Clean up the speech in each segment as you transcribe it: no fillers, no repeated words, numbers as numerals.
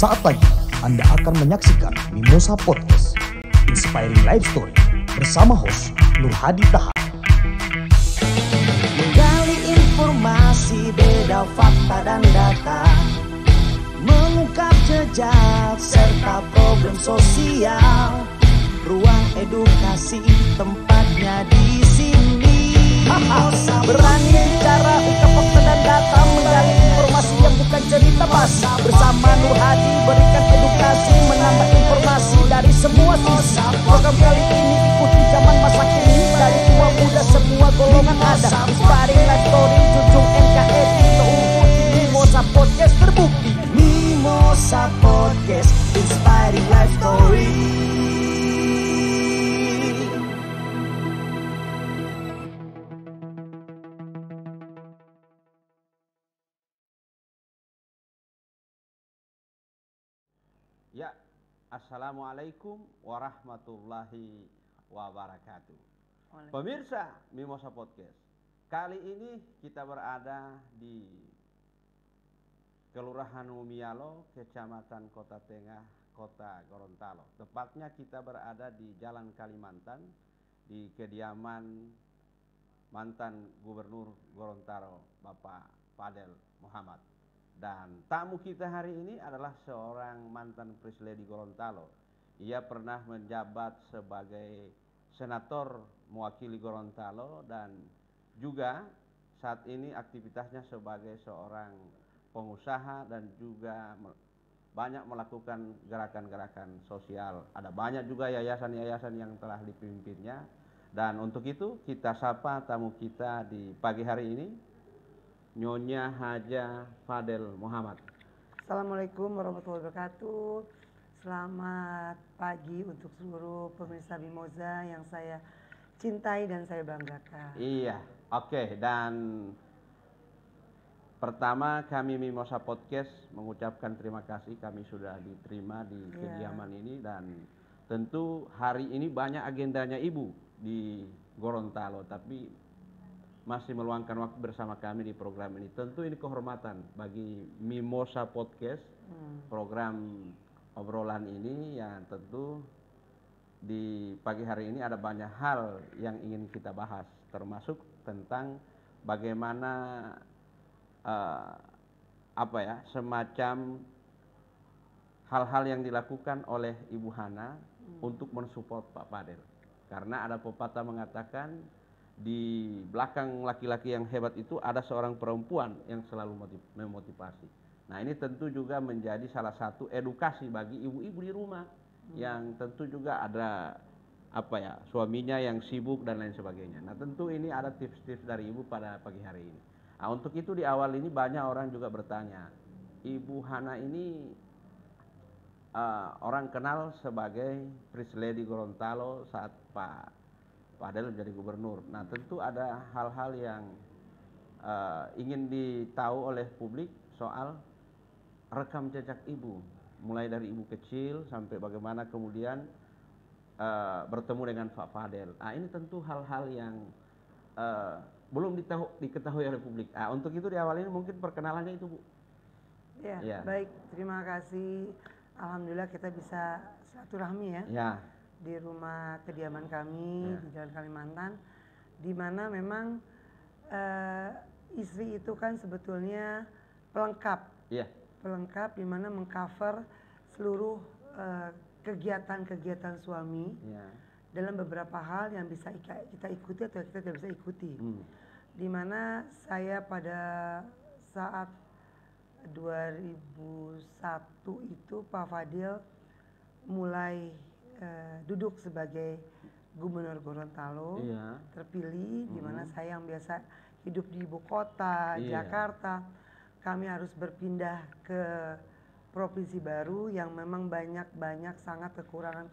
Sesaat lagi Anda akan menyaksikan Mimosa Podcast, Inspiring Life Story bersama host Nur Hadi Tahar. Menggali informasi, beda fakta dan data, mengungkap jejak serta problem sosial. Ruang edukasi tempatnya di sini. Berani bicara, ungkap fakta dan data, menggali informasi yang bukan cerita basi. Bersama Nur Hadi berikan edukasi, menambah informasi dari semua sisi. Program kali ini ikuti zaman masa kini, dari tua muda semua golongan ada. Inspiring Life Story, junjung NKRI, ikuti Mimosa Podcast terbukti. Mimosa Podcast, Inspiring Life Story. Ya, Assalamualaikum warahmatullahi wabarakatuh. Pemirsa Mimosa Podcast, kali ini kita berada di Kelurahan Mumialo, Kecamatan Kota Tengah, Kota Gorontalo. Tepatnya kita berada di Jalan Kalimantan, di kediaman mantan Gubernur Gorontalo, Bapak Fadel Muhammad. Dan tamu kita hari ini adalah seorang mantan Presiden Gorontalo. Ia pernah menjabat sebagai senator mewakili Gorontalo dan juga saat ini aktivitasnya sebagai seorang pengusaha dan juga banyak melakukan gerakan-gerakan sosial. Ada banyak juga yayasan-yayasan yang telah dipimpinnya. Dan untuk itu kita sapa tamu kita di pagi hari ini, Nyonya Haja Fadel Muhammad. Assalamualaikum warahmatullahi wabarakatuh. Selamat pagi untuk seluruh pemirsa Mimosa yang saya cintai dan saya banggakan. Iya, oke. Dan pertama kami Mimosa Podcast mengucapkan terima kasih, kami sudah diterima di kediaman ini. Dan tentu hari ini banyak agendanya Ibu di Gorontalo, tapi masih meluangkan waktu bersama kami di program ini. Tentu ini kehormatan bagi Mimosa Podcast, program obrolan ini yang tentu di pagi hari ini ada banyak hal yang ingin kita bahas, termasuk tentang bagaimana semacam hal-hal yang dilakukan oleh Ibu Hana untuk mensupport Pak Fadel. Karena ada pepatah mengatakan di belakang laki-laki yang hebat itu ada seorang perempuan yang selalu memotivasi. Nah, ini tentu juga menjadi salah satu edukasi bagi ibu-ibu di rumah yang tentu juga ada suaminya yang sibuk dan lain sebagainya. Nah, tentu ini ada tips-tips dari Ibu pada pagi hari ini. Nah, untuk itu di awal ini banyak orang juga bertanya, Ibu Hana ini orang kenal sebagai First Lady Gorontalo saat Pak Fadel menjadi gubernur. Nah, tentu ada hal-hal yang ingin ditahu oleh publik soal rekam jejak Ibu, mulai dari Ibu kecil sampai bagaimana kemudian bertemu dengan Pak Fadel. Nah, ini tentu hal-hal yang belum diketahui oleh publik. Nah, untuk itu di awal ini mungkin perkenalannya itu, Bu. Ya. Baik, terima kasih. Alhamdulillah kita bisa silaturahmi ya. Ya. Di rumah kediaman kami di Jalan Kalimantan, di mana memang istri itu kan sebetulnya pelengkap, pelengkap di mana mengcover seluruh kegiatan-kegiatan suami dalam beberapa hal yang bisa kita ikuti atau kita tidak bisa ikuti. Di mana saya pada saat 2001 itu Pak Fadil mulai duduk sebagai Gubernur Gorontalo, terpilih, di mana saya yang biasa hidup di ibu kota Jakarta, kami harus berpindah ke provinsi baru yang memang banyak sangat kekurangan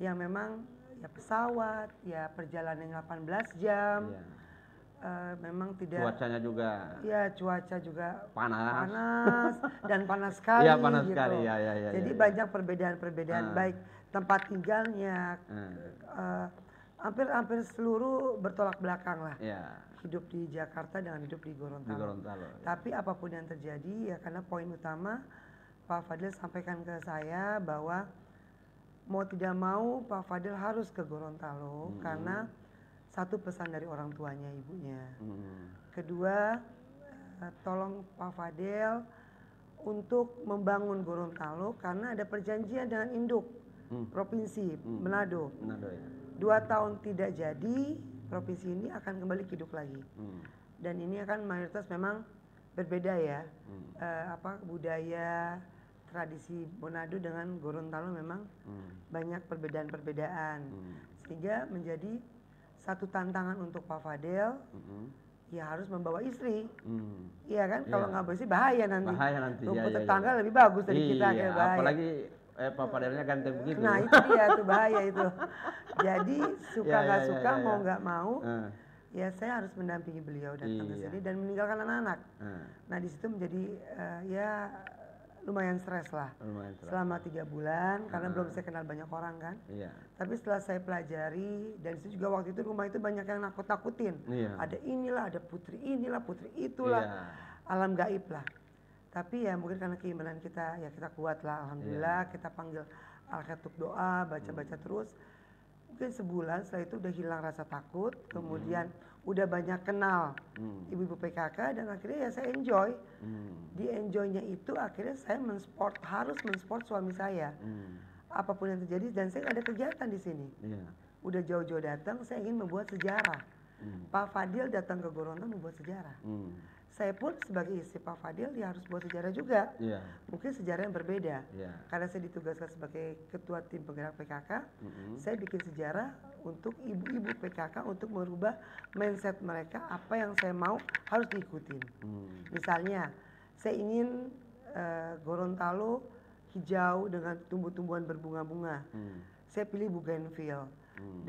yang memang ya pesawat, ya perjalanan 18 jam, memang tidak, cuacanya juga cuaca juga panas dan panas sekali, panas gitu. Sekali. Jadi banyak perbedaan-perbedaan, baik tempat tinggalnya, hampir seluruh bertolak belakang lah. Hidup di Jakarta dengan hidup di Gorontalo. Tapi apapun yang terjadi ya, karena poin utama Pak Fadil sampaikan ke saya bahwa mau tidak mau Pak Fadil harus ke Gorontalo karena satu pesan dari orang tuanya ibunya. Kedua, tolong Pak Fadil untuk membangun Gorontalo karena ada perjanjian dengan induk provinsi Manado. 2 tahun tidak jadi, provinsi ini akan kembali hidup lagi. Dan ini akan mayoritas memang berbeda ya, budaya tradisi Manado dengan Gorontalo memang banyak perbedaan-perbedaan, sehingga menjadi satu tantangan untuk Pak Fadil. Ya harus membawa istri, iya kan? Kalau nggak bersih bahaya nanti. Rumput tetangga lebih bagus dari kita, kayak bahaya. Apalagi Pak Fadilnya ganteng begitu. Nah itu dia tuh bahaya itu. Jadi suka nggak suka, mau nggak mau, ya saya harus mendampingi beliau datang ke sini dan meninggalkan anak-anak. Nah di situ menjadi ya lumayan stres lah. Selama 3 bulan karena belum saya kenal banyak orang kan. Tapi setelah saya pelajari, dan itu juga waktu itu rumah itu banyak yang nakut-nakutin. Ada inilah, ada putri inilah, putri itulah, alam gaib lah. Tapi ya mungkin karena keimanan kita, ya kita kuat lah, alhamdulillah. Kita panggil al-khatub doa, baca-baca terus. Mungkin sebulan setelah itu udah hilang rasa takut, kemudian udah banyak kenal ibu-ibu PKK, dan akhirnya ya saya enjoy. Di enjoynya itu akhirnya saya harus mensupport suami saya. Apapun yang terjadi, dan saya ada kegiatan di sini. Udah jauh-jauh datang, saya ingin membuat sejarah. Pak Fadil datang ke Gorontalo membuat sejarah. Saya pun sebagai istri Pak Fadil ya harus buat sejarah juga. Mungkin sejarah yang berbeda. Karena saya ditugaskan sebagai ketua tim penggerak PKK, saya bikin sejarah untuk ibu-ibu PKK untuk merubah mindset mereka, apa yang saya mau harus diikutin. Misalnya, saya ingin Gorontalo hijau dengan tumbuh-tumbuhan berbunga-bunga. Saya pilih bougainville.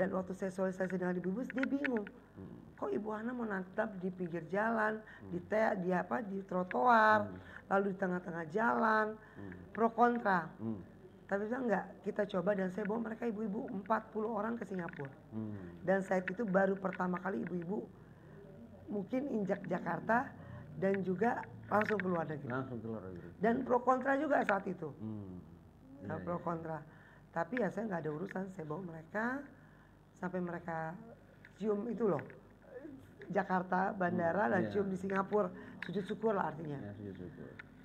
Dan waktu saya sosialisasi dengan ibu-ibu, dia bingung. Kok Ibu Hana mau nanam di pinggir jalan, di trotoar, lalu di tengah-tengah jalan, pro kontra. Tapi saya enggak, kita coba, dan saya bawa mereka ibu-ibu 40 orang ke Singapura. Dan saat itu baru pertama kali ibu-ibu mungkin injak Jakarta dan juga langsung keluar negeri. Dan pro kontra juga saat itu. Pro kontra. Tapi ya saya nggak ada urusan, saya bawa mereka sampai mereka cium itu loh, Jakarta bandara, dan cium di Singapura, sujud syukur lah artinya.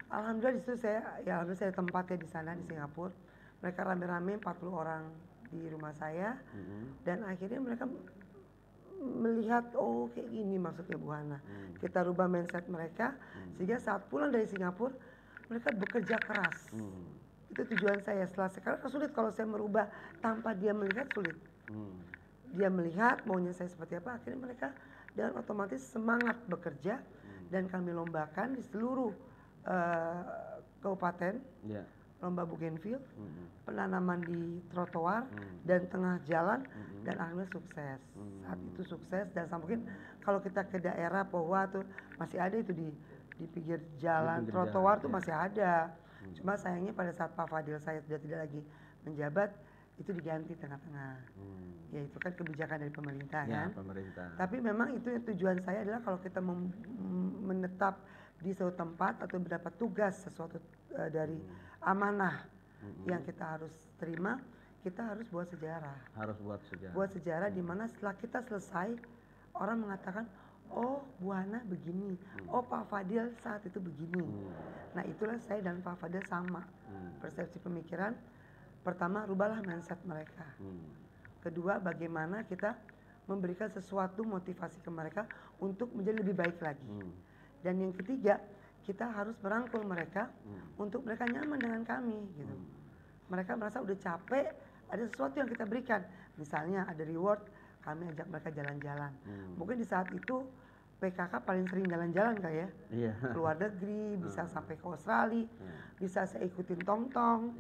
Alhamdulillah di situ alhamdulillah saya tempatnya di sana di Singapura. Mereka rame-rame 40 orang di rumah saya, dan akhirnya mereka melihat, oh kayak gini maksudnya Bu Hana. Kita rubah mindset mereka, sehingga saat pulang dari Singapura mereka bekerja keras. Itu tujuan saya. Karena sulit kalau saya merubah tanpa dia melihat, sulit. Dia melihat maunya saya seperti apa, akhirnya mereka dengan otomatis semangat bekerja. Dan kami lombakan di seluruh kabupaten, lomba bougainville, penanaman di trotoar dan tengah jalan, dan alhamdulillah sukses. Saat itu sukses, dan mungkin kalau kita ke daerah Pohwa tuh masih ada itu di pinggir jalan, trotoar tuh masih ada. Cuma sayangnya pada saat Pak Fadil saya sudah tidak lagi menjabat, itu diganti tengah-tengah. Ya itu kan kebijakan dari pemerintah kan. Tapi memang itu tujuan saya adalah kalau kita menetap di suatu tempat atau mendapat tugas sesuatu dari amanah yang kita harus terima, kita harus buat sejarah. Buat sejarah di mana setelah kita selesai, orang mengatakan, oh Bu Hana begini, oh Pak Fadil saat itu begini. Nah itulah saya dan Pak Fadil sama persepsi pemikiran. Pertama, rubahlah mindset mereka. Kedua, bagaimana kita memberikan sesuatu motivasi ke mereka untuk menjadi lebih baik lagi. Dan yang ketiga, kita harus merangkul mereka untuk mereka nyaman dengan kami gitu. Mereka merasa udah capek, ada sesuatu yang kita berikan. Misalnya ada reward, kami ajak mereka jalan-jalan. Mungkin di saat itu PKK paling sering jalan-jalan kayak ya. Keluar negeri, bisa sampai ke Australia, bisa saya ikutin tong-tong.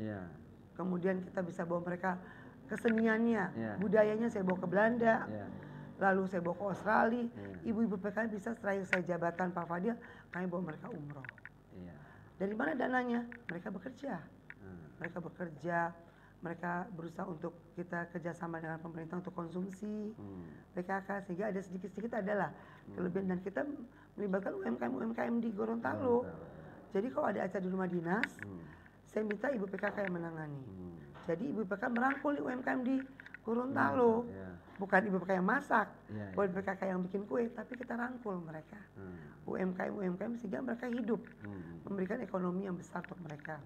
Kemudian kita bisa bawa mereka keseniannya, budayanya saya bawa ke Belanda. Lalu saya bawa ke Australia, ibu-ibu PKK bisa setelah saya jabatan Pak Fadil, kami bawa mereka umroh. Dari mana dananya? Mereka bekerja. Mereka berusaha untuk kita kerjasama dengan pemerintah untuk konsumsi PKK, sehingga ada sedikit-sedikit adalah kelebihan, dan kita melibatkan UMKM di Gorontalo. Jadi kalau ada acara di rumah dinas, saya minta Ibu PKK yang menangani. Jadi Ibu PKK merangkul UMKM di Gorontalo. Bukan Ibu PKK yang masak, bukan Ibu PKK yang bikin kue, tapi kita rangkul mereka. UMKM sehingga mereka hidup, memberikan ekonomi yang besar untuk mereka.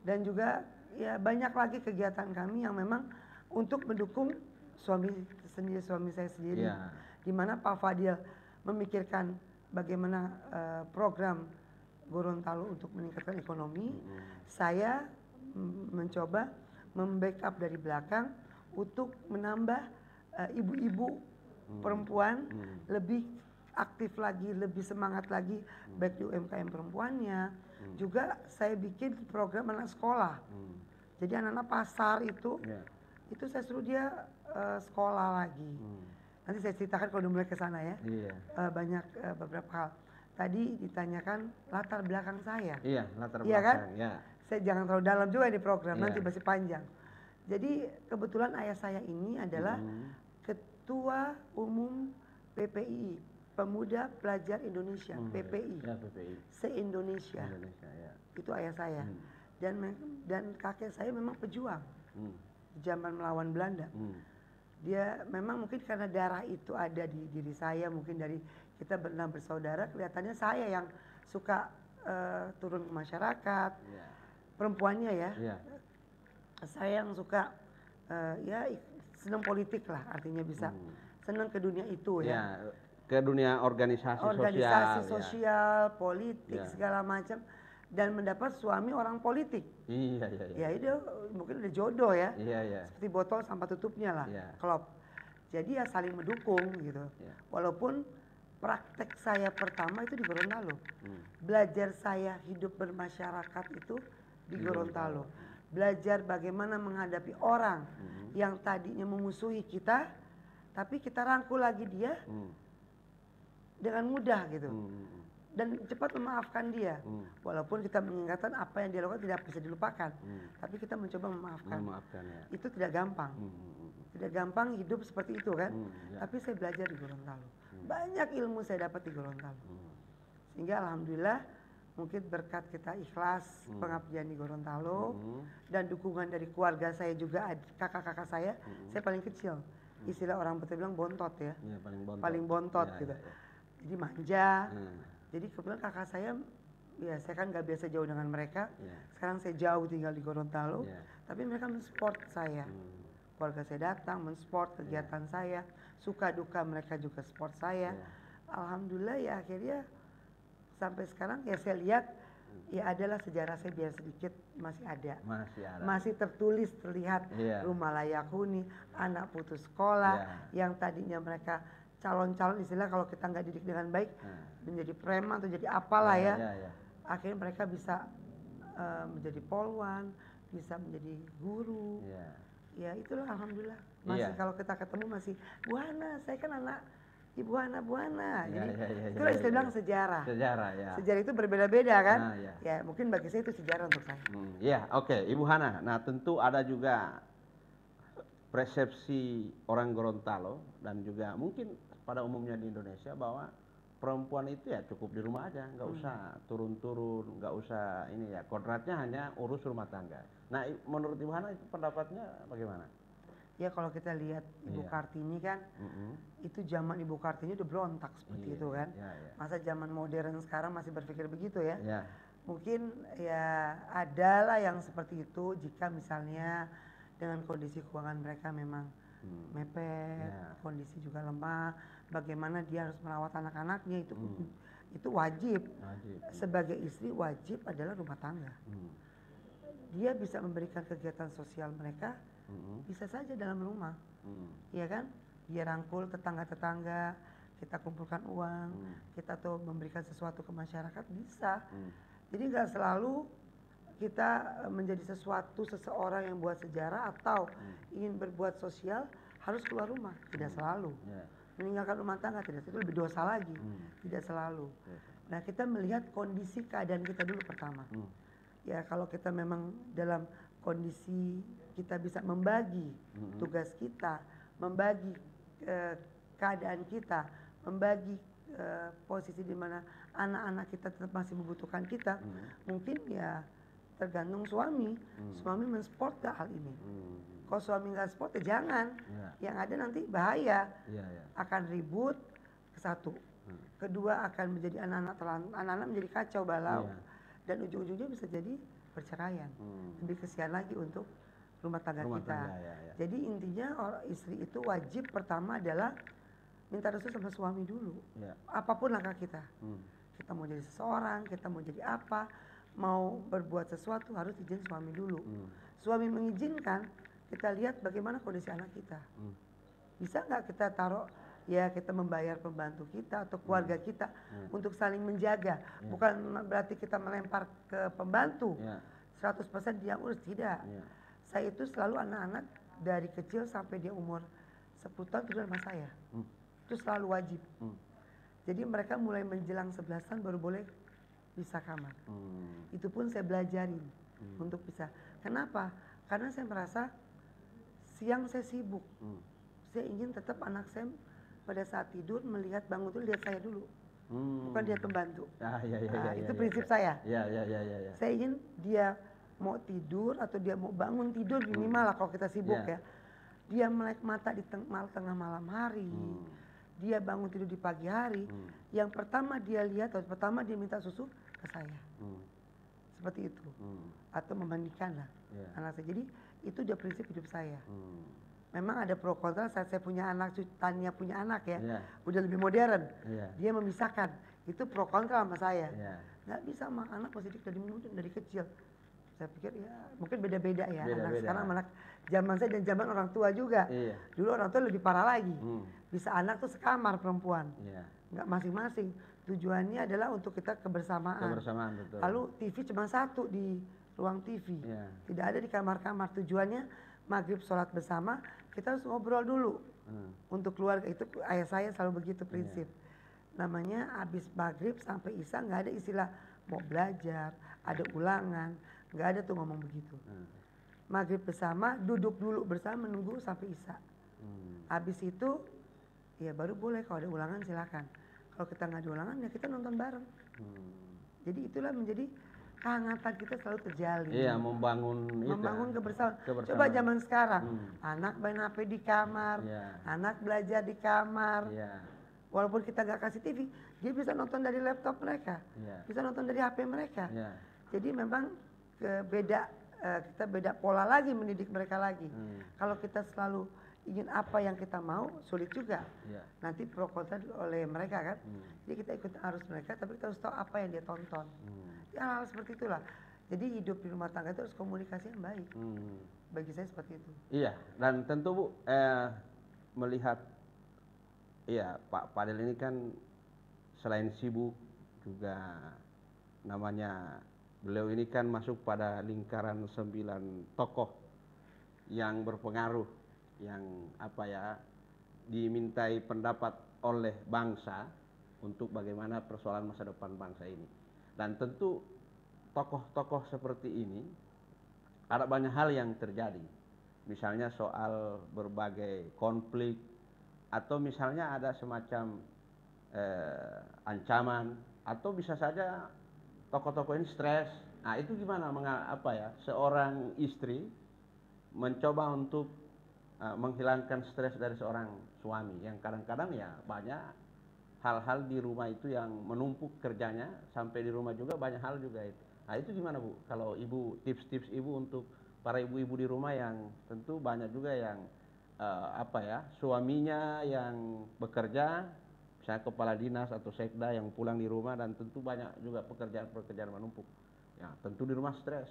Dan juga ya banyak lagi kegiatan kami yang memang untuk mendukung suami saya sendiri. Di mana Pak Fadil memikirkan bagaimana program Gorontalo untuk meningkatkan ekonomi. Saya mencoba membackup dari belakang untuk menambah ibu-ibu perempuan lebih aktif lagi, lebih semangat lagi, baik di UMKM perempuannya. Juga saya bikin program anak sekolah. Jadi anak-anak pasar itu saya suruh dia sekolah lagi. Nanti saya ceritakan kalau udah mulai ke sana ya. Banyak beberapa hal. Tadi ditanyakan latar belakang saya. Latar belakang. Kan? Saya jangan terlalu dalam juga di program, nanti masih panjang. Jadi kebetulan ayah saya ini adalah Ketua Umum PPI, Pemuda Pelajar Indonesia, PPI. Se-Indonesia. Itu ayah saya. Dan kakek saya memang pejuang. Zaman melawan Belanda. Dia memang mungkin karena darah itu ada di diri saya, mungkin dari kita berenam bersaudara, kelihatannya saya yang suka turun ke masyarakat, perempuannya ya. Saya yang suka senang politik lah, artinya bisa senang ke dunia itu ya. Ke dunia organisasi sosial, politik segala macam. Dan mendapat suami orang politik. Ya itu mungkin udah jodoh ya. Seperti botol sampai tutupnya lah, klop. Jadi ya saling mendukung gitu. Walaupun praktek saya pertama itu di Gorontalo. Belajar saya hidup bermasyarakat itu di Gorontalo. Belajar bagaimana menghadapi orang yang tadinya memusuhi kita, tapi kita rangkul lagi dia dengan mudah gitu. Dan cepat memaafkan dia. Walaupun kita mengingatkan apa yang dia lakukan tidak bisa dilupakan. Tapi kita mencoba memaafkan. Itu tidak gampang. Tidak gampang hidup seperti itu kan. Tapi saya belajar di Gorontalo. Banyak ilmu saya dapat di Gorontalo. Sehingga alhamdulillah mungkin berkat kita ikhlas pengabdian di Gorontalo. Dan dukungan dari keluarga saya juga, kakak-kakak saya paling kecil. Istilah orang betul bilang bontot ya. Paling bontot gitu. Jadi manja. Jadi kebetulan kakak saya kan nggak biasa jauh dengan mereka. Sekarang saya jauh tinggal di Gorontalo, tapi mereka mensupport saya. Keluarga saya datang mensupport kegiatan saya, suka duka mereka juga support saya. Alhamdulillah ya akhirnya sampai sekarang ya saya lihat ya adalah sejarah saya biar sedikit masih ada. Masih tertulis terlihat rumah layak huni, anak putus sekolah yang tadinya mereka calon-calon istilah kalau kita nggak didik dengan baik menjadi preman atau jadi apalah ya. Akhirnya mereka bisa menjadi polwan, bisa menjadi guru. Ya itulah alhamdulillah. Masih kalau kita ketemu masih Bu Hana, saya kan anak Ibu Hana, Bu Hana. Jadi itulah istilah bilang sejarah. Sejarah itu berbeda-beda kan. Ya mungkin bagi saya itu sejarah untuk saya. Oke, Ibu Hana. Nah tentu ada juga persepsi orang Gorontalo dan juga mungkin pada umumnya di Indonesia bahwa perempuan itu ya cukup di rumah aja, nggak usah turun-turun, nggak usah ini ya, kodratnya hanya urus rumah tangga. Nah menurut Ibu Hana itu pendapatnya bagaimana? Ya kalau kita lihat Ibu Kartini kan, itu zaman Ibu Kartini udah berontak seperti itu kan. Masa zaman modern sekarang masih berpikir begitu ya. Mungkin ya adalah yang seperti itu jika misalnya dengan kondisi keuangan mereka memang mepet, kondisi juga lemah, bagaimana dia harus merawat anak-anaknya itu wajib. Sebagai istri wajib adalah rumah tangga. Dia bisa memberikan kegiatan sosial mereka bisa saja dalam rumah, ya kan? Dia rangkul tetangga-tetangga, kita kumpulkan uang, kita tuh memberikan sesuatu ke masyarakat bisa. Jadi nggak selalu kita menjadi seseorang yang buat sejarah atau ingin berbuat sosial harus keluar rumah, tidak selalu. Meninggalkan rumah tangga tidak, itu lebih dosa lagi, tidak selalu. Nah kita melihat kondisi keadaan kita dulu pertama. Ya kalau kita memang dalam kondisi kita bisa membagi tugas kita, membagi keadaan kita, membagi posisi di mana anak-anak kita tetap masih membutuhkan kita, mungkin ya tergantung suami. Suami mensupport gak hal ini. Kalau suami nggak support ya jangan. Yang ada nanti bahaya. Akan ribut ke satu. Kedua akan menjadi anak-anak menjadi kacau balau. Dan ujung-ujungnya bisa jadi perceraian. Lebih kesian lagi untuk rumah tangga kita. Jadi intinya istri itu wajib pertama adalah minta restu sama suami dulu. Apapun langkah kita. Kita mau jadi seseorang, kita mau jadi apa, mau berbuat sesuatu harus izin suami dulu. Suami mengizinkan, kita lihat bagaimana kondisi anak kita. Bisa nggak kita taruh, ya kita membayar pembantu kita atau keluarga kita untuk saling menjaga. Bukan berarti kita melempar ke pembantu, 100% dia urus, tidak. Saya itu selalu anak-anak dari kecil sampai dia umur 10 tahun tidur sama saya. Itu selalu wajib. Jadi mereka mulai menjelang 11-an baru boleh pisah kamar. Itu pun saya belajarin untuk pisah. Kenapa? Karena saya merasa siang saya sibuk. Saya ingin tetap anak saya pada saat tidur melihat bangun itu lihat saya dulu. Bukan dia pembantu. Itu prinsip saya. Saya ingin dia mau tidur atau dia mau bangun tidur minimal lah kalau kita sibuk ya. Dia melek mata di tengah malam hari. Dia bangun tidur di pagi hari, yang pertama dia lihat, atau pertama dia minta susu ke saya. Seperti itu. Atau memandikan lah anak saya. Jadi itu dia prinsip hidup saya. Memang ada pro kontra saat saya punya anak, Tania punya anak ya, udah lebih modern. Dia memisahkan, itu pro kontra sama saya. Nggak bisa sama anak masih dari kecil. Saya pikir ya mungkin beda-beda ya anak sekarang sama anak zaman saya dan zaman orang tua juga. Dulu orang tua lebih parah lagi. Bisa anak tuh sekamar perempuan. Nggak masing-masing. Tujuannya adalah untuk kita kebersamaan. Betul. Lalu TV cuma satu di ruang TV. Tidak ada di kamar-kamar. Tujuannya maghrib sholat bersama, kita harus ngobrol dulu. Untuk keluarga itu ayah saya selalu begitu prinsip. Namanya habis maghrib sampai isya nggak ada istilah mau belajar, ada ulangan. Nggak ada tuh ngomong begitu. Maghrib bersama, duduk dulu bersama menunggu sampai isya. Habis itu ya baru boleh kalau ada ulangan silakan. Kalau kita nggak ada ulangan ya kita nonton bareng. Jadi itulah menjadi kehangatan kita selalu terjalin. Membangun kebersamaan. Coba zaman sekarang, anak main HP di kamar, anak belajar di kamar. Walaupun kita nggak kasih TV, dia bisa nonton dari laptop mereka, bisa nonton dari HP mereka. Jadi memang kita beda pola lagi mendidik mereka lagi. Kalau kita selalu ingin apa yang kita mau, sulit juga. Nanti pro kontra oleh mereka kan. Jadi kita ikut arus mereka, tapi kita harus tahu apa yang dia tonton. Ya hal seperti itulah. Jadi hidup di rumah tangga itu harus komunikasi yang baik. Bagi saya seperti itu. Iya, dan tentu Bu melihat, Pak Fadil ini kan selain sibuk juga namanya beliau ini kan masuk pada lingkaran 9 tokoh yang berpengaruh, yang dimintai pendapat oleh bangsa untuk bagaimana persoalan masa depan bangsa ini. Dan tentu tokoh-tokoh seperti ini ada banyak hal yang terjadi. Misalnya soal berbagai konflik, atau misalnya ada semacam ancaman, atau bisa saja tokoh-tokoh ini stres. Nah itu gimana seorang istri mencoba untuk menghilangkan stres dari seorang suami yang kadang-kadang ya banyak hal-hal di rumah itu yang menumpuk kerjanya, sampai di rumah juga banyak hal juga itu. Nah itu gimana Bu? Kalau Ibu, tips-tips Ibu untuk para ibu-ibu di rumah yang tentu banyak juga yang suaminya yang bekerja, misalnya kepala dinas atau sekda yang pulang di rumah, dan tentu banyak juga pekerjaan-pekerjaan menumpuk. Ya, tentu di rumah stres.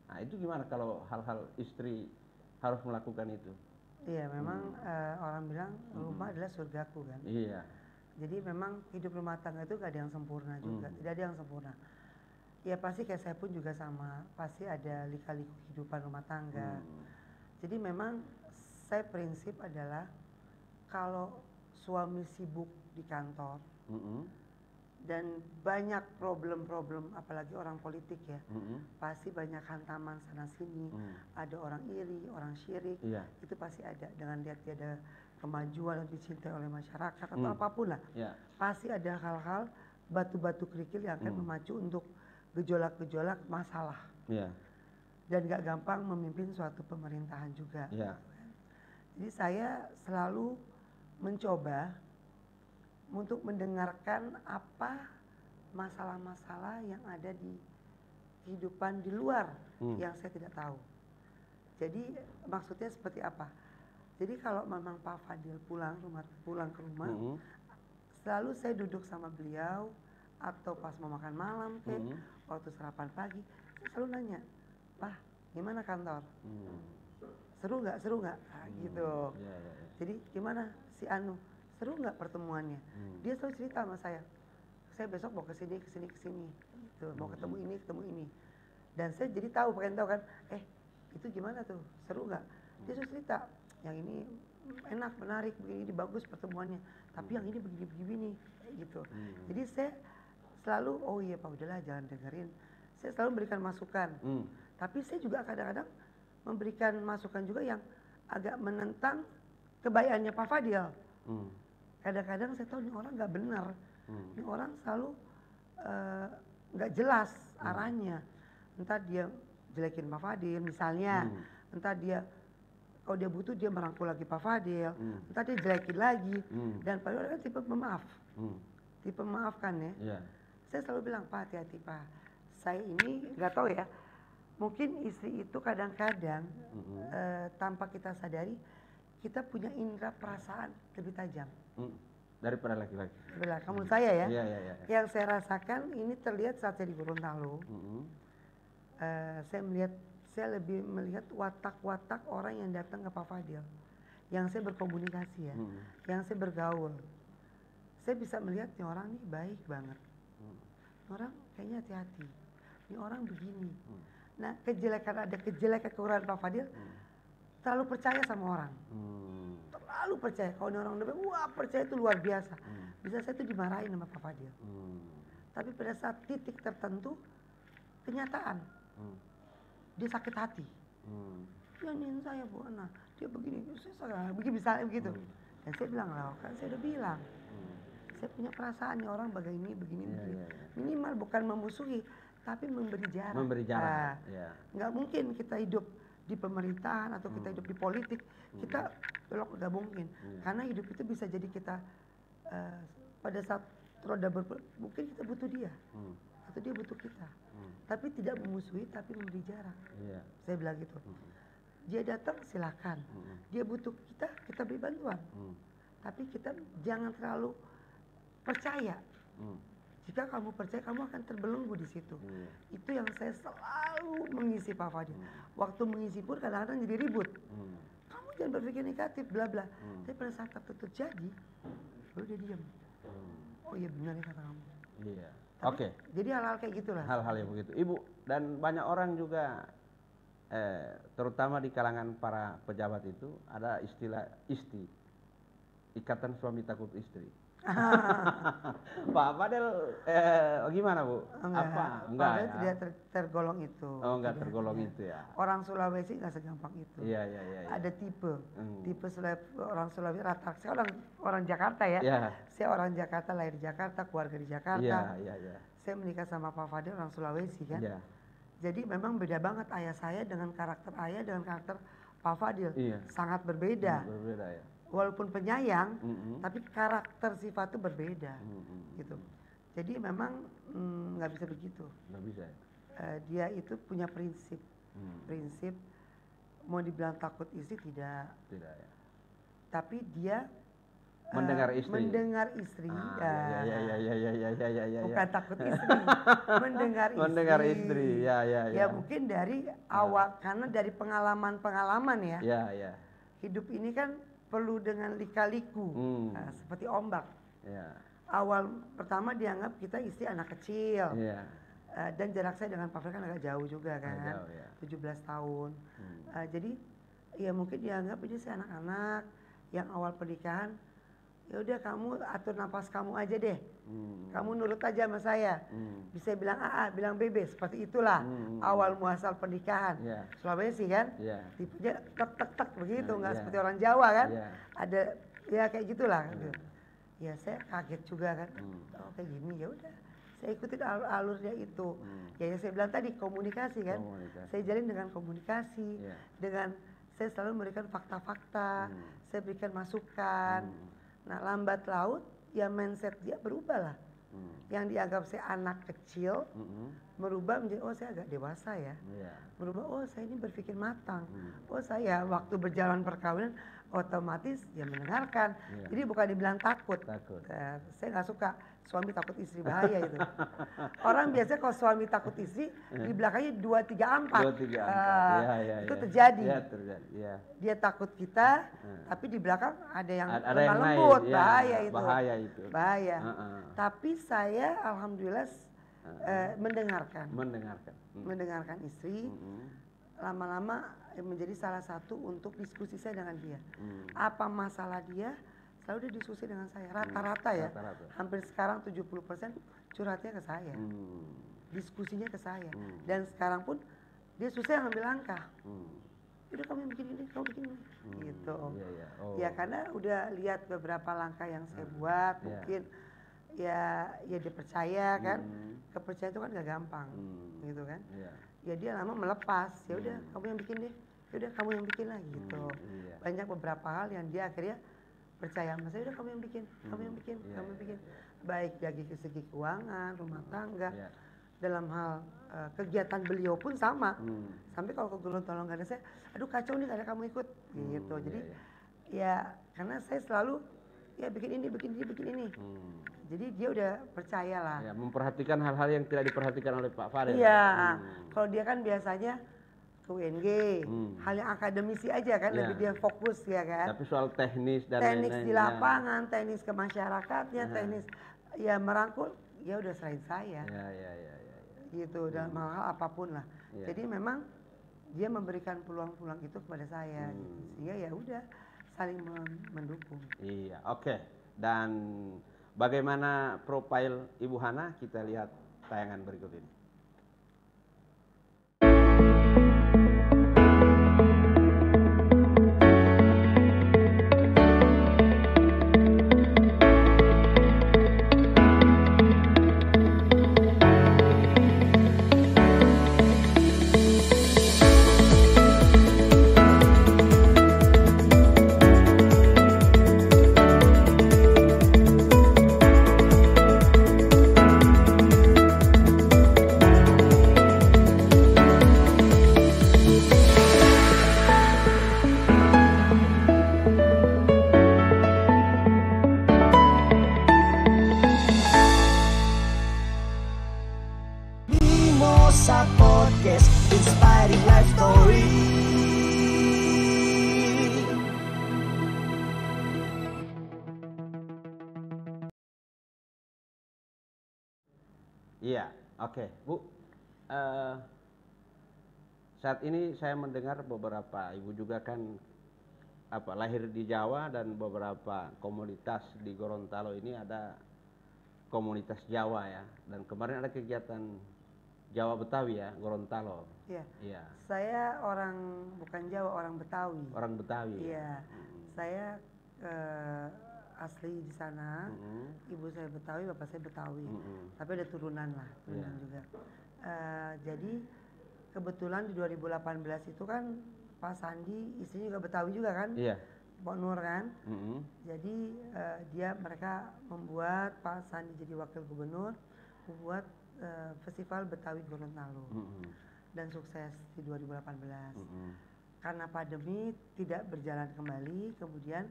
Nah, itu gimana kalau hal-hal istri harus melakukan itu? Iya, memang orang bilang rumah adalah surgaku kan. Iya. Jadi memang hidup rumah tangga itu gak ada yang sempurna juga, tidak ada yang sempurna. Ya pasti kayak saya pun juga sama, pasti ada lika-liku kehidupan rumah tangga. Jadi memang saya prinsip adalah kalau suami sibuk di kantor dan banyak problem-problem, apalagi orang politik ya, pasti banyak hantaman sana sini, ada orang iri, orang syirik, itu pasti ada. Dengan lihat dia ada kemajuan dan dicintai oleh masyarakat atau apapun lah, pasti ada hal-hal batu-batu kerikil yang akan memacu untuk gejolak-gejolak masalah. dan gak gampang memimpin suatu pemerintahan juga. Jadi saya selalu mencoba untuk mendengarkan apa masalah-masalah yang ada di kehidupan di luar yang saya tidak tahu. Jadi maksudnya seperti apa? Jadi kalau memang Pak Fadil pulang ke rumah, selalu saya duduk sama beliau atau pas mau makan malam waktu sarapan pagi, saya selalu nanya, Pak, gimana kantor? Seru nggak? Nah, gitu. Jadi gimana si Anu? Seru nggak pertemuannya? Dia selalu cerita sama saya besok mau kesini, gitu. Mau ketemu ini. Dan saya jadi tahu, pengen tahu kan, itu gimana tuh? Seru nggak? Dia selalu cerita, yang ini enak, menarik, begini, bagus pertemuannya. Tapi yang ini begini, gitu. Jadi saya selalu, oh iya Pak, udahlah jangan dengerin. Saya selalu memberikan masukan. Tapi saya juga kadang-kadang memberikan masukan juga yang agak menentang kebaikannya Pak Fadil. Kadang-kadang saya tahu ini orang nggak benar. Ini orang selalu nggak jelas arahnya. Entah dia jelekin Pak Fadil misalnya, entah dia kalau dia butuh dia merangkul lagi Pak Fadil, entah dia jelekin lagi. Dan Pak Fadil kan tipe pemaaf, tipe memaafkan ya. Saya selalu bilang, Pak hati-hati Pak, saya ini nggak tahu ya, mungkin istri itu kadang-kadang tanpa kita sadari kita punya indera perasaan lebih tajam daripada laki-laki. Menurut saya ya, yang saya rasakan ini terlihat saat saya di Gorontalo. Saya lebih melihat watak-watak orang yang datang ke Pak Fadil, yang saya berkomunikasi ya, yang saya bergaul. Saya bisa melihat nih orang nih baik banget, orang kayaknya hati-hati, ini orang begini. Nah ada kejelekan kekurangan Pak Fadil, terlalu percaya sama orang, terlalu percaya. Kalau ini orang udah wah percaya itu luar biasa, bisa saya tuh dimarahin sama Pak Fadil. Tapi pada saat titik tertentu kenyataan, dia sakit hati. Dia nyin saya Bu Ana, dia begini, saya begini misalnya begitu. Dan saya bilang lah, kan saya udah bilang, saya punya perasaan nih orang begini. Minimal bukan memusuhi, tapi memberi jarak. Nggak mungkin kita hidup di pemerintahan atau kita hidup di politik, kita belok, nggak mungkin. Karena hidup itu bisa jadi kita pada saat roda mungkin kita butuh dia, atau dia butuh kita. Tapi tidak memusuhi, tapi memberi jarak. Saya bilang gitu. Dia datang silakan, dia butuh kita beri bantuan. Tapi kita jangan terlalu percaya. Jika kamu percaya, kamu akan terbelenggu di situ. Itu yang saya selalu mengisi Pak Fadil. Waktu mengisi pun kadang-kadang jadi ribut. Kamu jangan berpikir negatif, bla bla. Tapi pada saat tertutup jadi, baru dia diam. Oh iya benar ya kata kamu. Oke. Jadi hal-hal kayak gitulah. Hal-hal yang begitu, Ibu. Dan banyak orang juga, terutama di kalangan para pejabat itu ada istilah ikatan suami takut istri. Pak Fadil gimana Bu? Enggak ya? Tidak tergolong itu. Oh enggak tergolong itu ya. Orang Sulawesi nggak segampang itu. Iya. Ada tipe orang Sulawesi rata. Saya orang Jakarta ya. Saya orang Jakarta, lahir di Jakarta, keluarga di Jakarta. Iya. Saya menikah sama Pak Fadil orang Sulawesi kan. Jadi memang beda banget ayah saya dengan karakter ayah dengan karakter Pak Fadil. Sangat berbeda. Berbeda ya. Walaupun penyayang, tapi karakter sifat itu berbeda, gitu. Jadi memang nggak bisa begitu. Nggak bisa. Dia itu punya prinsip, prinsip mau dibilang takut istri tidak ya. Tapi dia mendengar istri. Bukan takut istri, mendengar istri. Ya. Mungkin dari awal karena dari pengalaman ya. Ya. Hidup ini kan perlu dengan lika-liku, seperti ombak. Awal pertama dianggap kita istri anak kecil, dan jarak saya dengan Pak Fadil kan agak jauh juga kan, 17 tahun. Jadi ya mungkin dianggap ini si anak-anak yang awal pernikahan, ya udah kamu atur napas kamu aja deh, kamu nurut aja sama saya. Bisa bilang AA, bilang BB, seperti itulah awal muasal pernikahan. Sulawesi kan, tipenya tek begitu, nggak seperti orang Jawa kan. Ada ya kayak gitulah. Ya saya kaget juga kan, oh kayak gini ya udah. saya ikutin alurnya itu. Ya yang saya bilang tadi komunikasi kan. Saya jalin dengan komunikasi, dengan saya selalu memberikan fakta-fakta, saya berikan masukan. Nah lambat laun ya mindset dia berubah lah. Yang dianggap saya anak kecil merubah menjadi oh saya agak dewasa ya. Berubah oh saya ini berpikir matang. Oh saya waktu berjalan perkawinan otomatis ya mendengarkan. Jadi bukan dibilang takut. Saya nggak suka suami takut istri, bahaya itu. Orang biasanya kalau suami takut istri di belakangnya 2, 3, 4. Itu terjadi. Dia takut kita tapi di belakang ada yang lemah lembut. Bahaya itu. Bahaya. Tapi saya alhamdulillah mendengarkan istri. Lama-lama menjadi salah satu untuk diskusi saya dengan dia. Apa masalah dia, selalu dia diskusi dengan saya. Rata-rata ya, hampir sekarang 70% curhatnya ke saya. Diskusinya ke saya. Dan sekarang pun dia susah ngambil langkah. Udah kamu yang bikin ini, kamu bikin ini. Gitu. Ya karena udah lihat beberapa langkah yang saya buat, mungkin ya dia percaya kan. Kepercayaan itu kan gak gampang. Gitu kan. Ya dia lama melepas, ya udah kamu yang bikin deh, ya udah kamu yang bikin lah gitu. Banyak beberapa hal yang dia akhirnya percaya sama saya, udah kamu yang bikin, kamu yang bikin, kamu yang bikin. Baik dari segi keuangan, rumah tangga, dalam hal kegiatan beliau pun sama. Sampai kalau ke Gorontalo nggak ada saya, aduh kacau nih gak ada kamu ikut, gitu. Jadi ya karena saya selalu ya bikin ini, bikin ini, bikin ini. Jadi dia udah percaya lah. Ya, memperhatikan hal-hal yang tidak diperhatikan oleh Pak Fadel. Iya, kalau dia kan biasanya ke UNG, hal yang akademisi aja kan, lebih dia fokus ya kan. Tapi soal teknis dan teknis di lapangan, teknis ke masyarakatnya, teknis ya merangkul, ya udah selain saya. Gitu, dalam hal apapun lah. Jadi memang dia memberikan peluang-peluang itu kepada saya, gitu. Sehingga ya udah saling mendukung. Iya, oke. Dan bagaimana profil Ibu Hana? Kita lihat tayangan berikut ini. Mimosa Podcast, Inspiring Life Story. Iya, oke. Bu, saat ini saya mendengar beberapa ibu juga kan lahir di Jawa, dan beberapa komunitas di Gorontalo ini ada komunitas Jawa ya. Dan kemarin ada kegiatan Jawa Betawi ya, Gorontalo. Iya. Saya orang bukan Jawa, orang Betawi. Orang Betawi. Iya. Saya asli di sana. Ibu saya Betawi, bapak saya Betawi. Tapi ada turunan lah, juga. Jadi kebetulan di 2018 itu kan Pak Sandi istrinya juga Betawi juga kan? Iya. Pak Nur kan? Jadi mereka membuat, Pak Sandi jadi wakil gubernur, membuat festival Betawi Gorontalo. Dan sukses di 2018. Karena pandemi tidak berjalan kembali, kemudian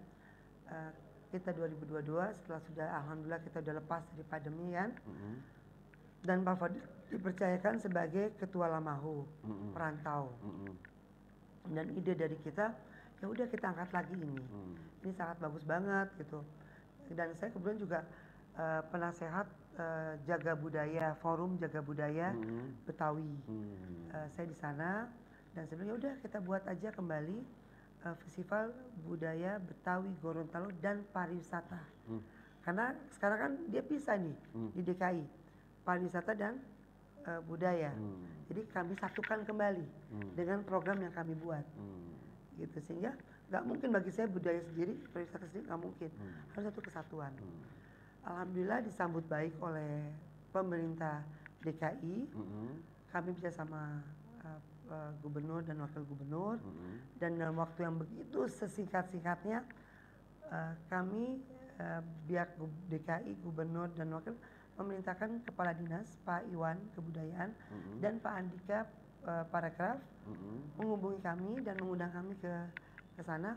kita 2022 setelah sudah alhamdulillah kita udah lepas dari pandemi kan. Dan Pak Fadil dipercayakan sebagai ketua Lamahu perantau. Dan ide dari kita, ya udah kita angkat lagi ini. Ini sangat bagus banget gitu. Dan saya kebetulan juga penasehat jaga budaya, forum jaga budaya Betawi. Saya di sana dan saya bilang ya udah kita buat aja kembali festival budaya Betawi Gorontalo dan pariwisata. Karena sekarang kan dia pisah nih di DKI, pariwisata dan budaya. Jadi kami satukan kembali dengan program yang kami buat. Gitu, sehingga nggak mungkin bagi saya budaya sendiri, pariwisata sendiri nggak mungkin. Harus satu kesatuan. Alhamdulillah disambut baik oleh pemerintah DKI, kami bisa sama gubernur dan wakil gubernur, dan dalam waktu yang begitu sesingkat-singkatnya kami pihak DKI, gubernur dan wakil memerintahkan kepala dinas Pak Iwan Kebudayaan dan Pak Andika Parekraf menghubungi kami dan mengundang kami ke sana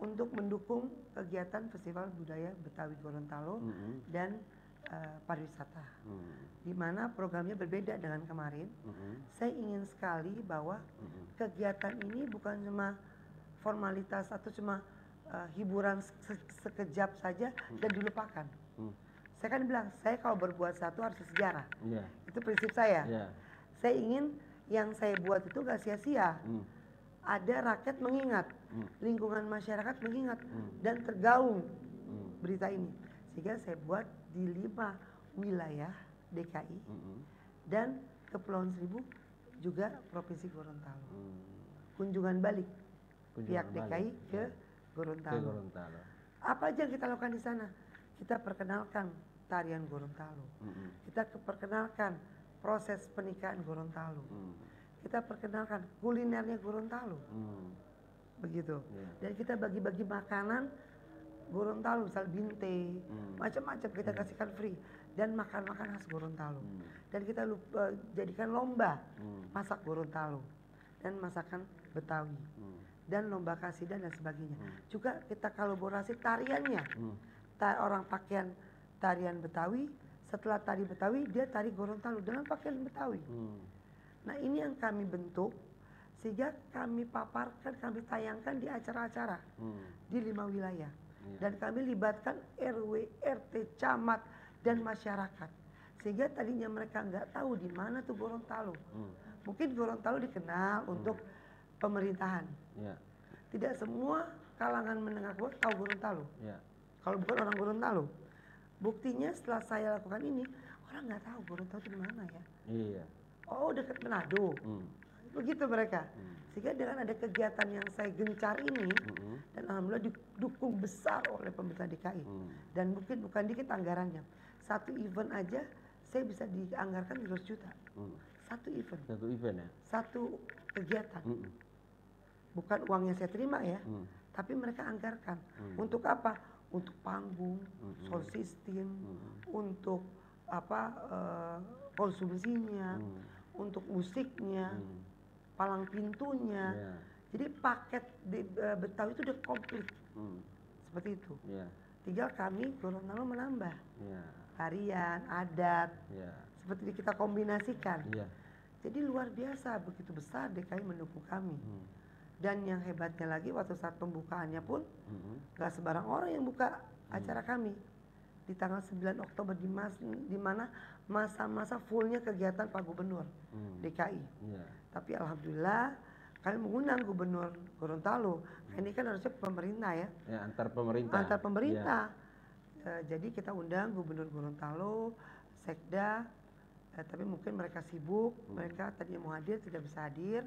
untuk mendukung kegiatan Festival Budaya Betawi Gorontalo dan pariwisata, di mana programnya berbeda dengan kemarin. Saya ingin sekali bahwa kegiatan ini bukan cuma formalitas atau cuma hiburan sekejap saja dan dilupakan. Saya kan bilang, saya kalau berbuat satu harus sejarah. Itu prinsip saya. Saya ingin yang saya buat itu gak sia-sia. Ada rakyat mengingat, lingkungan masyarakat mengingat, dan tergaung berita ini. Sehingga saya buat di 5 wilayah DKI dan Kepulauan Seribu juga Provinsi Gorontalo. Kunjungan balik pihak DKI ke Gorontalo. Apa aja yang kita lakukan di sana? Kita perkenalkan tarian Gorontalo. Kita perkenalkan proses pernikahan Gorontalo. Kita perkenalkan kulinernya Gorontalo. Begitu. Dan kita bagi-bagi makanan Gorontalo, misal binte, macam-macam kita kasihkan free, dan makan-makan khas Gorontalo. Dan kita jadikan lomba masak Gorontalo dan masakan Betawi dan lomba kasidah dan sebagainya. Juga kita kolaborasi tariannya. Orang pakaian tarian Betawi, setelah tari Betawi dia tari Gorontalo dengan pakaian Betawi. Nah, ini yang kami bentuk sehingga kami paparkan, kami tayangkan di acara-acara di 5 wilayah. Dan kami libatkan RW, RT, camat, dan masyarakat. Sehingga tadinya mereka nggak tahu di mana tuh Gorontalo. Mungkin Gorontalo dikenal untuk pemerintahan. Tidak semua kalangan menengah bawah tahu Gorontalo. Kalau bukan orang Gorontalo. Buktinya setelah saya lakukan ini, orang nggak tahu Gorontalo di mana ya. Oh, dekat Manado. Begitu mereka. Sehingga dengan ada kegiatan yang saya gencar ini, dan alhamdulillah didukung besar oleh pemerintah DKI. Dan mungkin bukan dikit anggarannya. Satu event aja saya bisa dianggarkan 300 juta. Satu event. Satu event ya? Satu kegiatan. Bukan uangnya saya terima ya, tapi mereka anggarkan. Untuk apa? Untuk panggung, sound system, untuk apa konsumsinya, untuk musiknya, palang pintunya. Jadi paket di Betawi itu udah komplit. Seperti itu. Tinggal kami Gorontalo menambah. Tarian, adat. Seperti itu kita kombinasikan. Jadi luar biasa, begitu besar DKI mendukung kami. Dan yang hebatnya lagi waktu saat pembukaannya pun gak sebarang orang yang buka acara kami. Di tanggal 9 Oktober di mana masa-masa fullnya kegiatan Pak Gubernur DKI. Tapi alhamdulillah kami mengundang Gubernur Gorontalo. Ini kan harusnya pemerintah ya. Antar pemerintah. Antar pemerintah. Jadi kita undang Gubernur Gorontalo, Sekda, tapi mungkin mereka sibuk. Mereka tadi mau hadir tidak bisa hadir.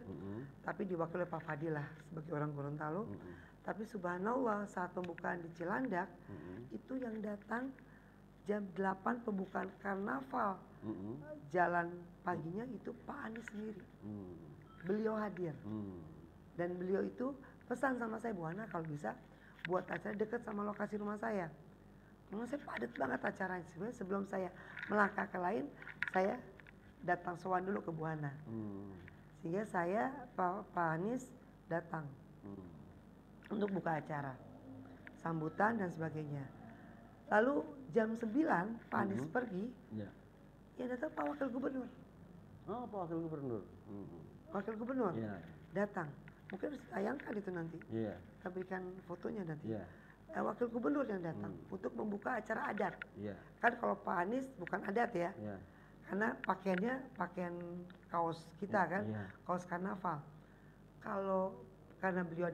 Tapi diwakili oleh Pak Fadil lah sebagai orang Gorontalo. Tapi subhanallah saat pembukaan di Cilandak itu yang datang jam 8 pembukaan karnaval. Jalan paginya itu Pak Anies sendiri. Beliau hadir. Dan beliau itu pesan sama saya, Bu Hana kalau bisa buat acara dekat sama lokasi rumah saya. Memang saya padat banget acaranya. Sebenarnya sebelum saya melangkah ke lain, saya datang sowan dulu ke Bu Hana. Sehingga saya Pak Anies datang untuk buka acara, sambutan dan sebagainya. Lalu jam 9 Pak Anies pergi, ya datang Pak Wakil Gubernur. Oh, Pak Wakil Gubernur. Wakil Gubernur datang. Mungkin harus ditayangkan itu nanti. Kita berikan fotonya nanti. Wakil Gubernur yang datang untuk membuka acara adat. Kan kalau Pak Anies bukan adat ya. Karena pakaiannya pakaian kaos kita kan, kaos karnaval. Kalau karena beliau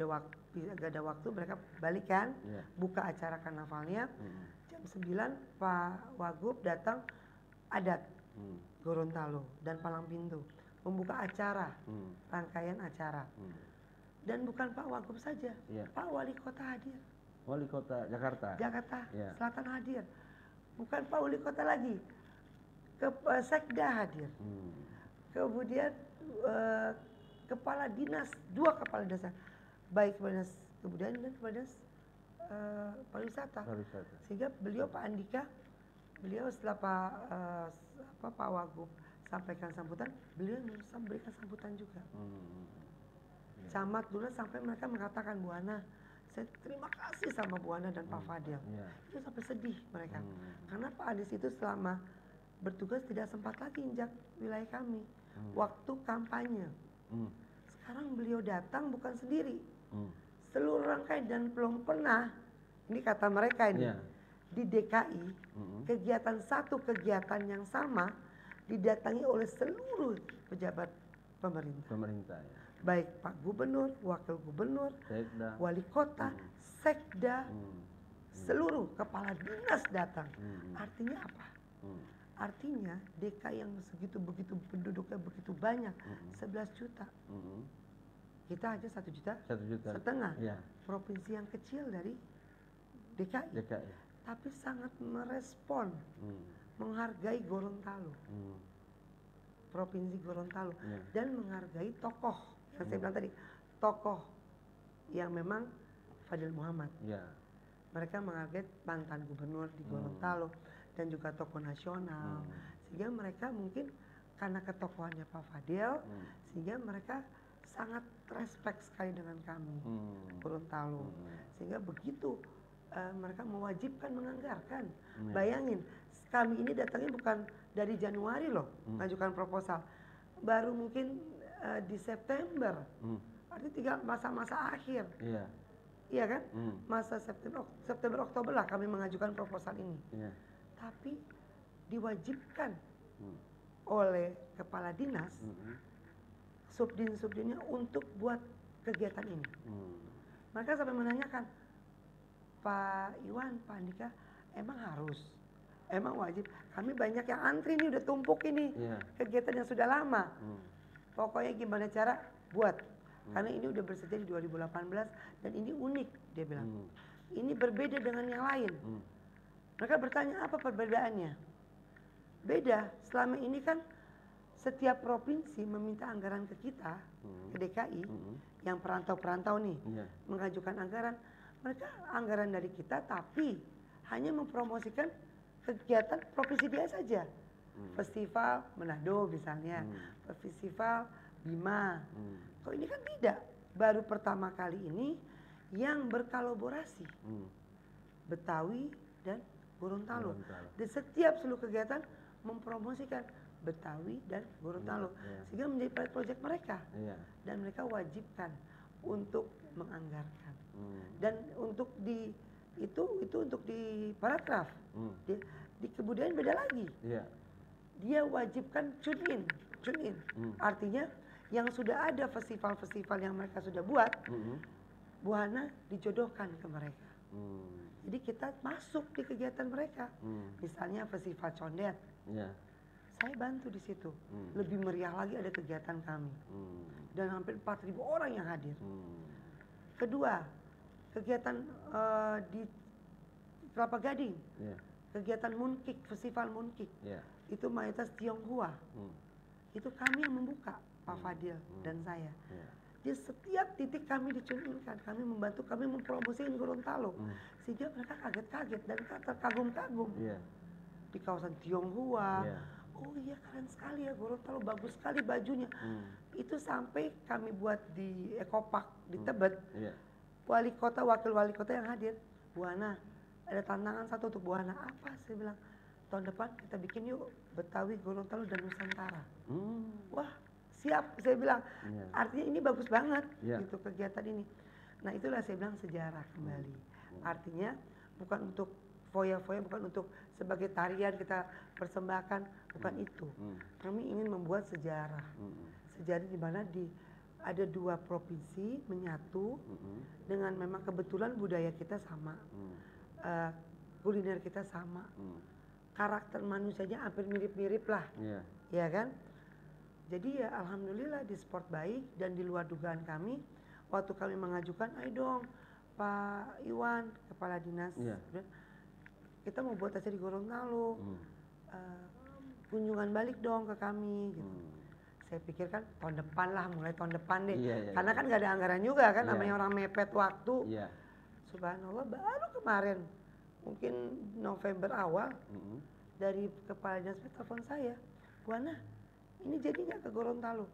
gak ada waktu, mereka balikan, buka acara karnavalnya. Jam 9 Pak Wagub datang adat Gorontalo dan Palang Pintu membuka acara, rangkaian acara. Dan bukan Pak Wagub saja, Pak Wali Kota hadir. Wali Kota Jakarta. Selatan hadir. Bukan Pak Wali Kota lagi. Sekda hadir. Kemudian kepala dinas, 2 kepala dinas, baik kepala dinas kebudayaan dan kepala dinas pariwisata. Sehingga beliau Pak Andika, beliau setelah Pak Wagub sampaikan sambutan, beliau memberikan sambutan juga. Camat dulu sampai mereka mengatakan, Bu Ana, saya terima kasih sama Bu Ana dan Pak Fadil. Itu sampai sedih mereka. Karena Pak Adis itu selama bertugas tidak sempat lagi injak wilayah kami. Waktu kampanye. Sekarang beliau datang bukan sendiri. Seluruh rangkaian dan belum pernah, ini kata mereka ini, di DKI, satu kegiatan yang sama didatangi oleh seluruh pejabat pemerintah. Baik Pak Gubernur, Wakil Gubernur, Sekda, Wali Kota, Sekda, seluruh kepala dinas datang. Artinya apa? Artinya DKI yang begitu penduduknya begitu banyak, 11 juta. Kita aja 1,5 juta. Provinsi yang kecil dari DKI. Tapi sangat merespon, menghargai Gorontalo. Provinsi Gorontalo. Dan menghargai tokoh. Yang saya bilang tadi, tokoh yang memang Fadil Muhammad. Mereka menghargai mantan gubernur di Gorontalo dan juga tokoh nasional. Sehingga mereka mungkin karena ketokohannya Pak Fadil, sehingga mereka sangat respect sekali dengan kami, Gorontalo. Sehingga begitu mereka mewajibkan menganggarkan. Bayangin, kami ini datangnya bukan dari Januari loh, mengajukan proposal. Baru mungkin di September. Artinya tinggal masa-masa akhir. Iya kan? Masa September Oktober lah kami mengajukan proposal ini. Tapi diwajibkan oleh kepala dinas, subdin-subdinnya untuk buat kegiatan ini. Mereka sampai menanyakan, Pak Iwan, Pak Andika, emang harus? Emang wajib? Kami banyak yang antri nih, udah tumpuk ini. Kegiatan yang sudah lama. Pokoknya gimana cara buat. Karena ini udah bersedia di 2018 dan ini unik, dia bilang. Ini berbeda dengan yang lain. Mereka bertanya apa perbedaannya? Beda, selama ini kan setiap provinsi meminta anggaran ke kita, ke DKI, yang perantau-perantau nih, mengajukan anggaran. Mereka anggaran dari kita tapi hanya mempromosikan kegiatan provinsi dia saja. Festival Manado misalnya, festival Bima. Kok ini kan tidak. Baru pertama kali ini yang berkolaborasi. Betawi dan Gorontalo. Di setiap seluruh kegiatan mempromosikan Betawi dan Gorontalo. Sehingga menjadi proyek mereka. Dan mereka wajibkan untuk menganggarkan. Dan untuk itu untuk di paragraf. Di kebudayaan beda lagi. Dia wajibkan tune in. Artinya yang sudah ada festival-festival yang mereka sudah buat, Bu Hana dijodohkan ke mereka. Jadi kita masuk di kegiatan mereka. Misalnya festival Condet. Saya bantu di situ. Lebih meriah lagi ada kegiatan kami. Dan hampir 4.000 orang yang hadir. Kedua, kegiatan di Kelapa Gading. Kegiatan Mooncake, festival Mooncake. Itu mayoritas Tionghoa. Itu kami yang membuka, Pak Fadil dan saya. Jadi setiap titik kami dicuningkan, kami membantu, kami mempromosikan Gorontalo. Sehingga mereka kaget-kaget dan terkagum-kagum. Di kawasan Tionghoa. Oh iya keren sekali ya Gorontalo, bagus sekali bajunya. Itu sampai kami buat di Ekopark, di Tebet. Wali kota, wakil wali kota yang hadir. Bu Hana, ada tantangan satu untuk Bu Hana. Apa? Saya bilang, tahun depan kita bikin yuk Betawi, Gorontalo, dan Nusantara. Wah siap, saya bilang. Artinya ini bagus banget gitu kegiatan ini. Nah itulah saya bilang sejarah kembali. Artinya bukan untuk foya-foya, bukan untuk sebagai tarian kita persembahkan, bukan itu. Kami ingin membuat sejarah. Sejarah di mana ada 2 provinsi menyatu dengan memang kebetulan budaya kita sama, kuliner kita sama, karakter manusianya hampir mirip-mirip lah, ya kan? Jadi ya alhamdulillah disupport baik dan di luar dugaan kami. Waktu kami mengajukan, ayo dong Pak Iwan, Kepala Dinas, kita mau buat acara di Gorontalo. kunjungan balik dong ke kami gitu. Saya pikir kan tahun depan lah, mulai tahun depan deh. Karena kan nggak ada anggaran juga kan, namanya orang mepet waktu. Subhanallah baru kemarin, mungkin November awal, dari kepala dinas telepon saya, Bu Ana, ini jadi nggak ke Gorontalo?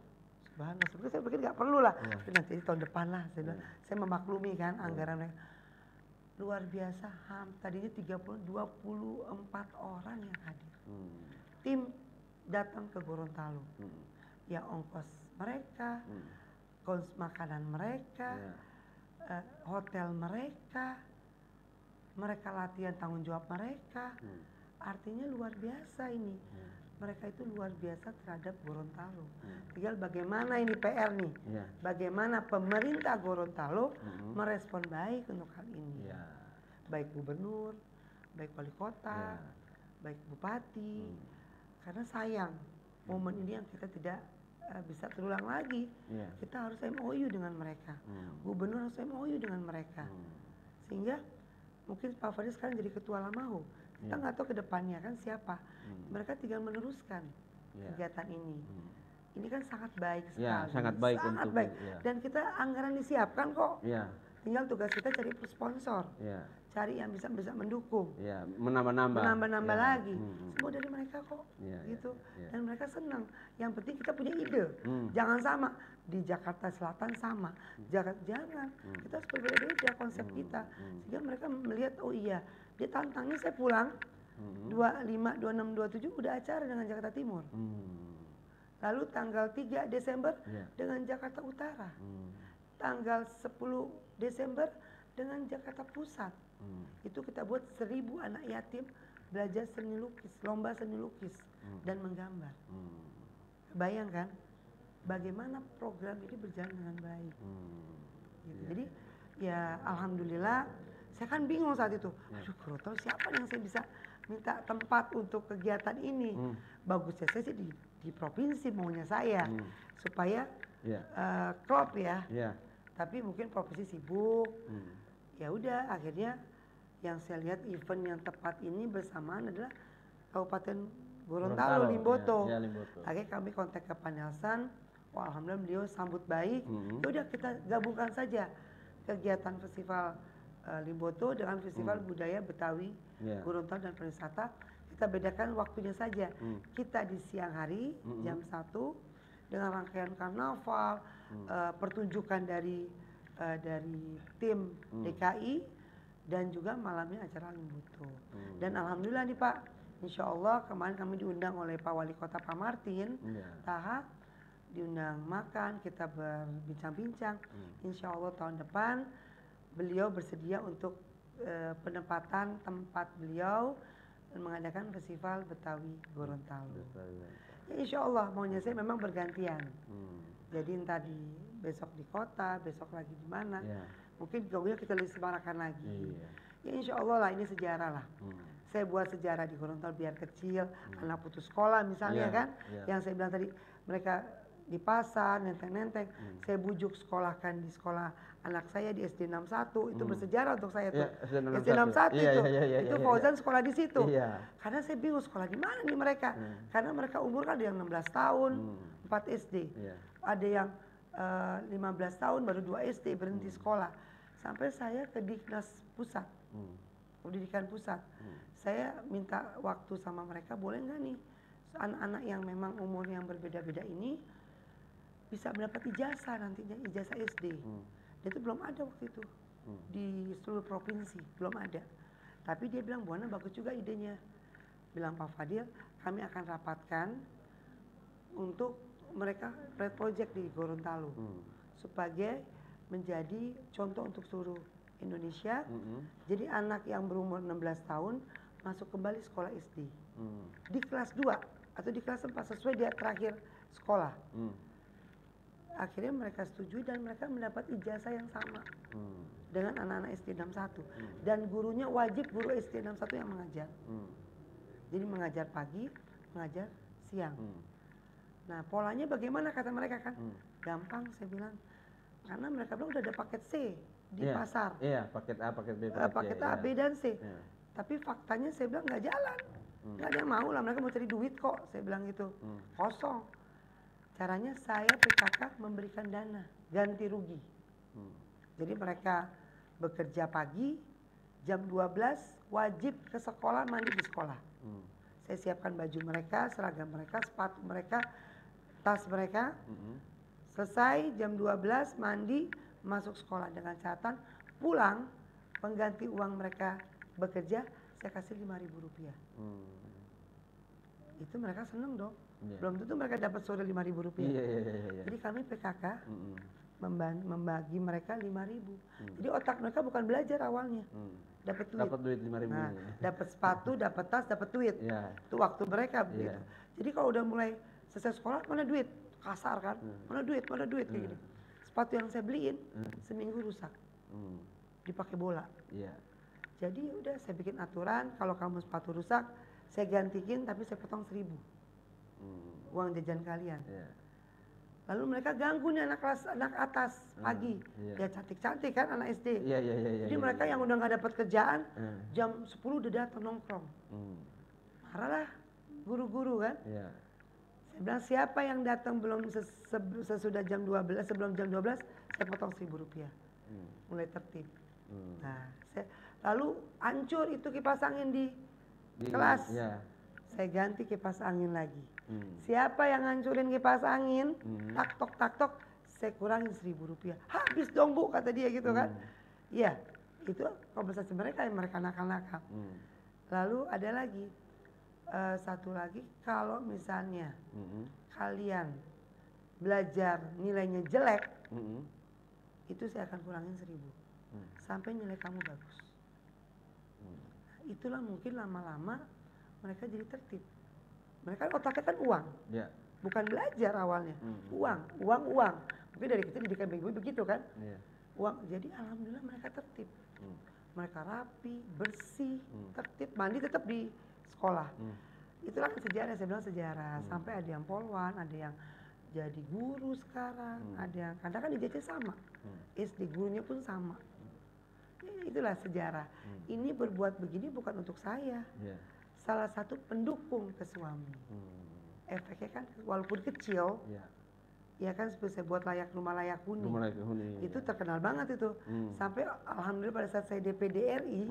Subhanallah, sebenarnya saya pikir nggak perlu lah, nanti tahun depan lah. Saya bilang, saya memaklumi kan anggaran mereka. Luar biasa, tadinya 24 orang yang hadir. Tim datang ke Gorontalo. Ya ongkos mereka, makanan mereka, hotel mereka latihan tanggung jawab mereka. Artinya luar biasa ini. Mereka itu luar biasa terhadap Gorontalo. Tinggal bagaimana ini PR nih. Bagaimana pemerintah Gorontalo merespon baik untuk hal ini. Baik gubernur, baik wali kota, baik bupati. Karena sayang momen ini yang kita tidak bisa terulang lagi. Kita harus MOU dengan mereka. Gubernur harus MOU dengan mereka. Sehingga mungkin Pak Fadil sekarang jadi ketua Lamahu. Kita nggak tahu ke depannya kan siapa. Mereka tinggal meneruskan kegiatan ini. Ini kan sangat baik sekali. Sangat baik sangat baik. Dan kita anggaran disiapkan kok. Tinggal tugas kita cari sponsor. Cari yang bisa mendukung. Menambah-nambah lagi. Semua dari mereka kok. Gitu. Dan mereka senang. Yang penting kita punya ide. Jangan sama. Di Jakarta Selatan sama. Jangan. Kita harus berbeda-beda konsep kita. Sehingga mereka melihat, oh iya, dia tantangnya saya pulang. 25, 26, 27 udah acara dengan Jakarta Timur. Lalu tanggal 3 Desember dengan Jakarta Utara. Tanggal 10 Desember dengan Jakarta Pusat. Itu kita buat 1000 anak yatim belajar seni lukis, lomba seni lukis dan menggambar. Bayangkan bagaimana program ini berjalan dengan baik. Gitu. Jadi ya alhamdulillah, saya kan bingung saat itu. Aduh, Gorontalo siapa yang saya bisa minta tempat untuk kegiatan ini? Bagusnya saya sih di provinsi maunya saya supaya klop ya. Tapi mungkin provinsi sibuk. Ya udah, akhirnya yang saya lihat event yang tepat ini bersamaan adalah Kabupaten Gorontalo, Limboto. Akhirnya kami kontak ke Pak Nelson. Wah, alhamdulillah beliau sambut baik. Ya udah kita gabungkan saja kegiatan festival Limboto dengan festival budaya Betawi Gorontalo dan pariwisata. Kita bedakan waktunya saja. Kita di siang hari jam 1 dengan rangkaian karnaval, pertunjukan dari tim DKI dan juga malamnya acara Limboto. Dan alhamdulillah nih Pak, insya Allah kemarin kami diundang oleh Pak Wali Kota Pak Martin Taha, diundang makan, kita berbincang-bincang. Insya Allah tahun depan beliau bersedia untuk penempatan tempat beliau dan mengadakan festival Betawi Gorontalo. Ya, insya Allah maunya saya memang bergantian. Jadi entah besok di kota, besok lagi di mana. Mungkin jauhnya kita lebih semarakan lagi. Ya insya Allah lah, ini sejarah lah. Saya buat sejarah di Gorontalo biar kecil, anak putus sekolah misalnya kan. Yang saya bilang tadi, mereka di pasar, nenteng-nenteng. Saya bujuk sekolahkan di sekolah anak saya di SD 61, itu bersejarah untuk saya tuh. SD 61 itu. Itu Fauzan sekolah di situ. Karena saya bingung sekolah di mana nih mereka. Karena mereka umur kan ada yang 16 tahun, 4 SD. Ada yang 15 tahun baru 2 SD berhenti sekolah. Sampai saya ke Dinas Pusat, Pendidikan Pusat. Saya minta waktu sama mereka, boleh nggak nih anak-anak yang memang umur yang berbeda-beda ini bisa mendapat ijazah nantinya, ijazah SD. Dan itu belum ada waktu itu di seluruh provinsi, belum ada. Tapi dia bilang, Bu Ana bagus juga idenya. Bilang Pak Fadil, kami akan rapatkan untuk mereka project di Gorontalo sebagai menjadi contoh untuk seluruh Indonesia. Jadi anak yang berumur 16 tahun masuk kembali sekolah SD di kelas 2 atau di kelas 4 sesuai dia terakhir sekolah. Akhirnya mereka setuju dan mereka mendapat ijazah yang sama dengan anak-anak SD 61. Dan gurunya wajib guru SD 61 yang mengajar. Jadi mengajar pagi, mengajar siang. Nah polanya bagaimana kata mereka kan? Gampang saya bilang. Karena mereka bilang udah ada paket C di pasar. Paket A, paket B, paket A, B dan C. Tapi faktanya saya bilang nggak jalan. Nggak ada yang mau lah, mereka mau cari duit kok, saya bilang gitu. Kosong. Caranya saya PKK memberikan dana ganti rugi. Jadi mereka bekerja pagi, jam 12 wajib ke sekolah, mandi di sekolah. Saya siapkan baju mereka, seragam mereka, sepatu mereka, tas mereka. Selesai jam 12 mandi, masuk sekolah dengan catatan pulang pengganti uang mereka bekerja saya kasih Rp5.000. Itu mereka seneng dong. Belum tentu mereka dapat sore Rp5.000. Jadi kami PKK membagi mereka 5.000. Jadi otak mereka bukan belajar awalnya, dapat duit. Dapat duit 5.000. Nah, dapat sepatu, dapat tas, dapat duit. Itu waktu mereka begitu. Jadi kalau udah mulai selesai sekolah, mana duit? Kasar kan? Mana duit kayak gini. Sepatu yang saya beliin seminggu rusak, dipakai bola. Jadi udah saya bikin aturan, kalau kamu sepatu rusak, saya gantikin tapi saya potong 1.000 uang jajan kalian. Lalu mereka ganggu nih anak kelas, anak atas pagi. Ya cantik-cantik kan anak SD. Jadi mereka yang udah nggak dapat kerjaan, jam 10 udah datang nongkrong. Marah lah guru-guru kan. Saya bilang siapa yang datang belum sesudah jam 12, sebelum jam 12, saya potong Rp1.000. Mulai tertib. Nah, lalu hancur itu kipas angin di kelas. Saya ganti kipas angin lagi. Siapa yang ngancurin kipas angin, tak-tok, saya kurangin Rp1.000. Habis dong Bu, kata dia gitu kan. Iya, itu kompensasi mereka yang mereka nakal-nakal. Lalu ada lagi, satu lagi, kalau misalnya kalian belajar nilainya jelek, itu saya akan kurangin 1.000. Sampai nilai kamu bagus. Itulah mungkin lama-lama mereka jadi tertib. Mereka otaknya kan uang, bukan belajar awalnya. Uang. Mungkin dari kita didikan begitu kan. Uang. Jadi alhamdulillah mereka tertib. Mereka rapi, bersih, tertib, mandi tetap di sekolah. Itulah sejarah, saya bilang sejarah. Sampai ada yang polwan, ada yang jadi guru sekarang, ada yang kadang kan ijazah sama, SD gurunya pun sama. Itulah sejarah. Ini berbuat begini bukan untuk saya. Salah satu pendukung ke suami. Efeknya kan walaupun kecil, ya kan seperti saya buat rumah layak huni. Itu terkenal banget itu. Sampai alhamdulillah pada saat saya DPD RI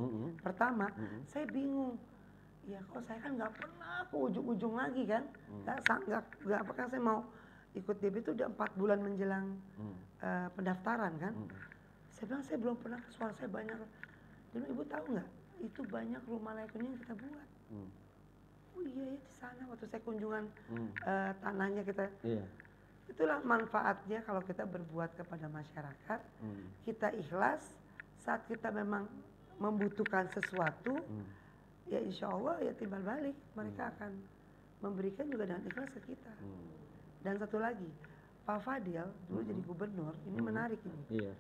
pertama, saya bingung. Ya kok saya kan nggak pernah ke ujung-ujung lagi kan. Nggak apakah saya mau ikut DPD itu udah 4 bulan menjelang pendaftaran kan. Saya bilang saya belum pernah, suara saya banyak. Dia bilang, Ibu tahu nggak? Itu banyak rumah layak huni yang kita buat. Oh iya ya di sana waktu saya kunjungan tanahnya kita. Itulah manfaatnya kalau kita berbuat kepada masyarakat. Kita ikhlas saat kita memang membutuhkan sesuatu. Ya insya Allah ya timbal balik mereka akan memberikan juga dengan ikhlas ke kita. Dan satu lagi, Pak Fadil dulu jadi gubernur, ini menarik ini.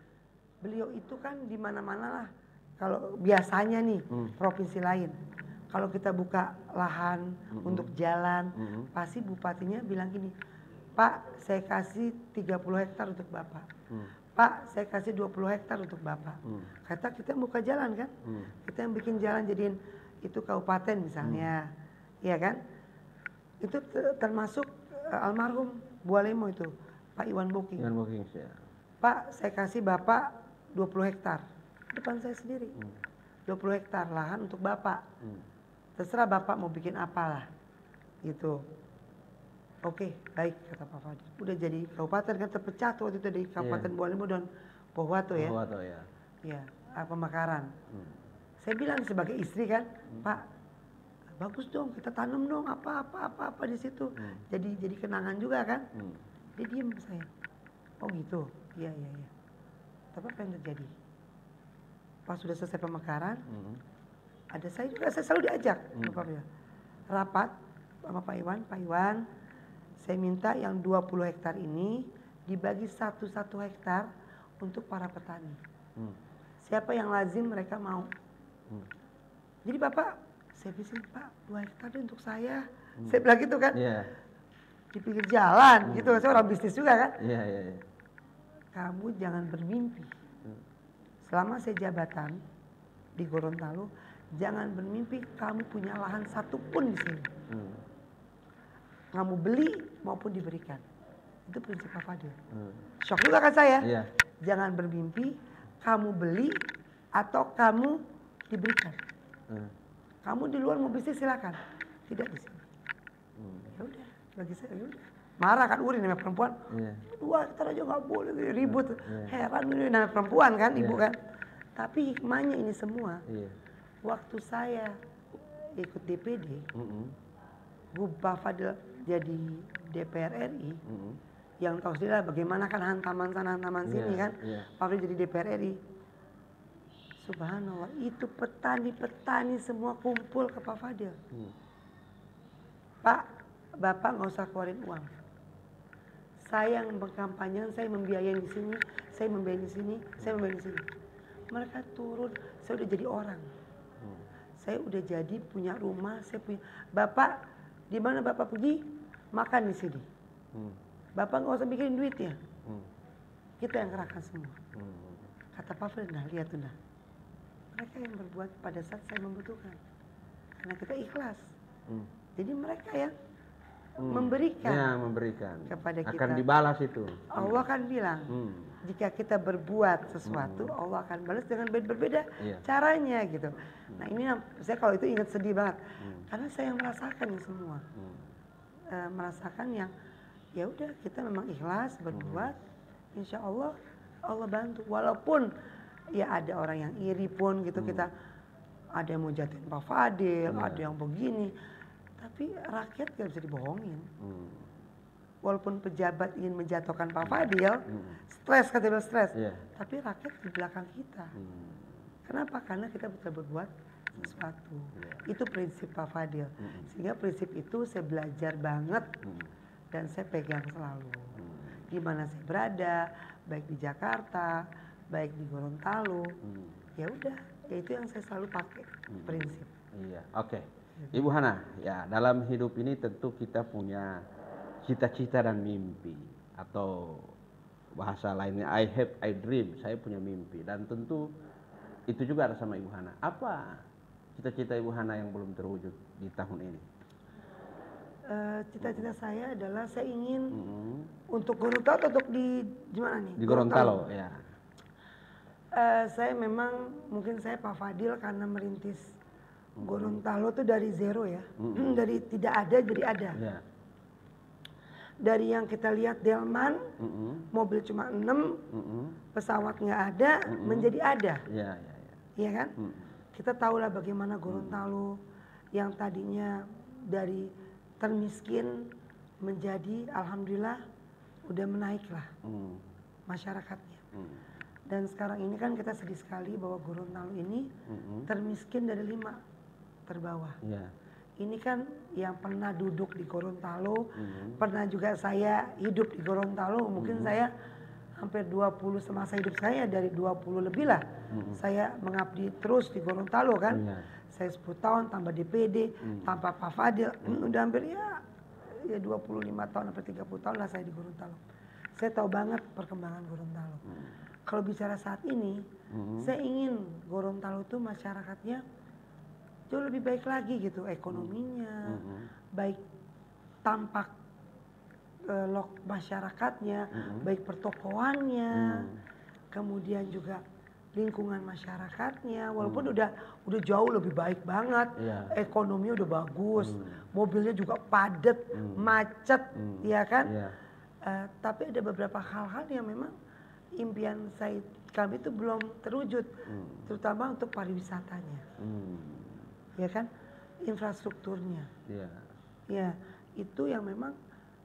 Beliau itu kan di mana-mana lah. Kalau biasanya nih provinsi lain, kalau kita buka lahan untuk jalan, pasti bupatinya bilang gini, Pak saya kasih 30 hektar untuk Bapak. Pak saya kasih 20 hektar untuk Bapak. Kata kita buka jalan kan, kita yang bikin jalan jadiin itu kabupaten misalnya, iya kan? Itu termasuk almarhum Bualemo itu, Pak Iwan Boking. Pak saya kasih Bapak 20 hektar. Depan saya sendiri 20 hektar lahan untuk Bapak, terserah Bapak mau bikin apalah gitu. Oke baik kata Pak Fadil, udah jadi kabupaten kan terpecah tuh waktu itu dari Kabupaten Bualemo dan Pohuwato ya. Ya Pemekaran. Saya bilang sebagai istri kan, Pak bagus dong kita tanam dong apa di situ. Jadi kenangan juga kan. Dia diem saya. Oh gitu. Iya. Tapi apa yang terjadi? Pas sudah selesai pemekaran, ada saya juga, saya selalu diajak rapat sama Pak Iwan, saya minta yang 20 hektar ini dibagi 1 hektar untuk para petani. Siapa yang lazim mereka mau. Jadi Bapak, saya bilang Pak 2 hektar itu untuk saya. Saya bilang gitu kan, di pinggir jalan gitu, saya orang bisnis juga kan. Kamu jangan bermimpi. Selama saya jabatan di Gorontalo, Jangan bermimpi kamu punya lahan satu pun di sini. Kamu beli maupun diberikan. Itu prinsip Pak Fadil. Shock juga kan saya? Iya. Jangan bermimpi kamu beli atau kamu diberikan. Kamu di luar mau bisnis silakan. Tidak di sini. Ya udah, bagi saya ya udah. Marah kan Urin namanya perempuan. 2 hektar aja nggak boleh, ribut. Heran ini namanya perempuan kan, ibu kan. Tapi hikmahnya ini semua. Waktu saya ikut DPD, Pak Fadil jadi DPR RI, yang tahu sendiri lah bagaimana kan hantaman sana hantaman sini kan, Pak Fadil jadi DPR RI. Subhanallah, itu petani-petani semua kumpul ke Pak Fadil. Pak, Bapak nggak usah keluarin uang. Saya yang berkampanye, saya membiayai di sini, saya membiayai di sini, saya membiayai di sini. Mereka turun, saya udah jadi orang. Saya udah jadi punya rumah, saya punya. Bapak, di mana Bapak pergi? Makan di sini. Bapak nggak usah bikin duit ya. Kita yang kerahkan semua. Kata Pak Fadil, nah lihat tuh nah. Mereka yang berbuat pada saat saya membutuhkan. Karena kita ikhlas. Jadi mereka yang memberikan. Ya, memberikan. Kepada kita. Akan dibalas itu. Allah kan bilang, jika kita berbuat sesuatu, Allah akan balas dengan berbeda caranya gitu. Nah ini saya kalau itu ingat sedih banget. Karena saya yang merasakan ini semua. Merasakan yang ya udah kita memang ikhlas berbuat. Insya Allah Allah bantu. Walaupun ya ada orang yang iri pun gitu, kita ada yang mau jatuhin Pak Fadil, ada yang begini, tapi rakyat gak bisa dibohongin. Walaupun pejabat ingin menjatuhkan Pak Fadil, stres katanya stres, tapi rakyat di belakang kita. Kenapa? Karena kita bisa berbuat sesuatu. Itu prinsip Pak Fadil. Sehingga prinsip itu saya belajar banget dan saya pegang selalu. Di mana saya berada, baik di Jakarta, baik di Gorontalo, ya udah, ya itu yang saya selalu pakai prinsip. Iya, oke. Ibu Hana, ya dalam hidup ini tentu kita punya cita-cita dan mimpi, atau bahasa lainnya I dream, saya punya mimpi, dan tentu itu juga ada sama Ibu Hana. Apa cita-cita Ibu Hana yang belum terwujud di tahun ini? Cita-cita saya adalah saya ingin untuk Gorontalo, untuk di mana nih? Di Gorontalo, ya. Saya memang mungkin saya Pak Fadil karena merintis Gorontalo tuh dari zero ya, dari tidak ada jadi ada. Dari yang kita lihat delman, mobil cuma 6, pesawat nggak ada, menjadi ada. Iya kan? Kita tahulah bagaimana Gorontalo yang tadinya dari termiskin menjadi alhamdulillah udah menaik lah masyarakatnya. Dan sekarang ini kan kita sedih sekali bahwa Gorontalo ini termiskin dari 5 terbawah. Ini kan yang pernah duduk di Gorontalo, pernah juga saya hidup di Gorontalo, mungkin saya hampir 20 semasa hidup saya, dari 20 lebih lah. Saya mengabdi terus di Gorontalo kan. Saya 10 tahun tambah DPD, tanpa Pak Fadil, udah hampir ya 25 tahun, hampir 30 tahun lah saya di Gorontalo. Saya tahu banget perkembangan Gorontalo. Kalau bicara saat ini, saya ingin Gorontalo itu masyarakatnya jauh lebih baik lagi gitu, ekonominya, baik tampak masyarakatnya, baik pertokoannya, kemudian juga lingkungan masyarakatnya, walaupun udah jauh lebih baik banget, ekonomi udah bagus, mobilnya juga padat, macet, ya kan? Tapi ada beberapa hal-hal yang memang impian kami itu belum terwujud, terutama untuk pariwisatanya, ya kan, infrastrukturnya, ya itu yang memang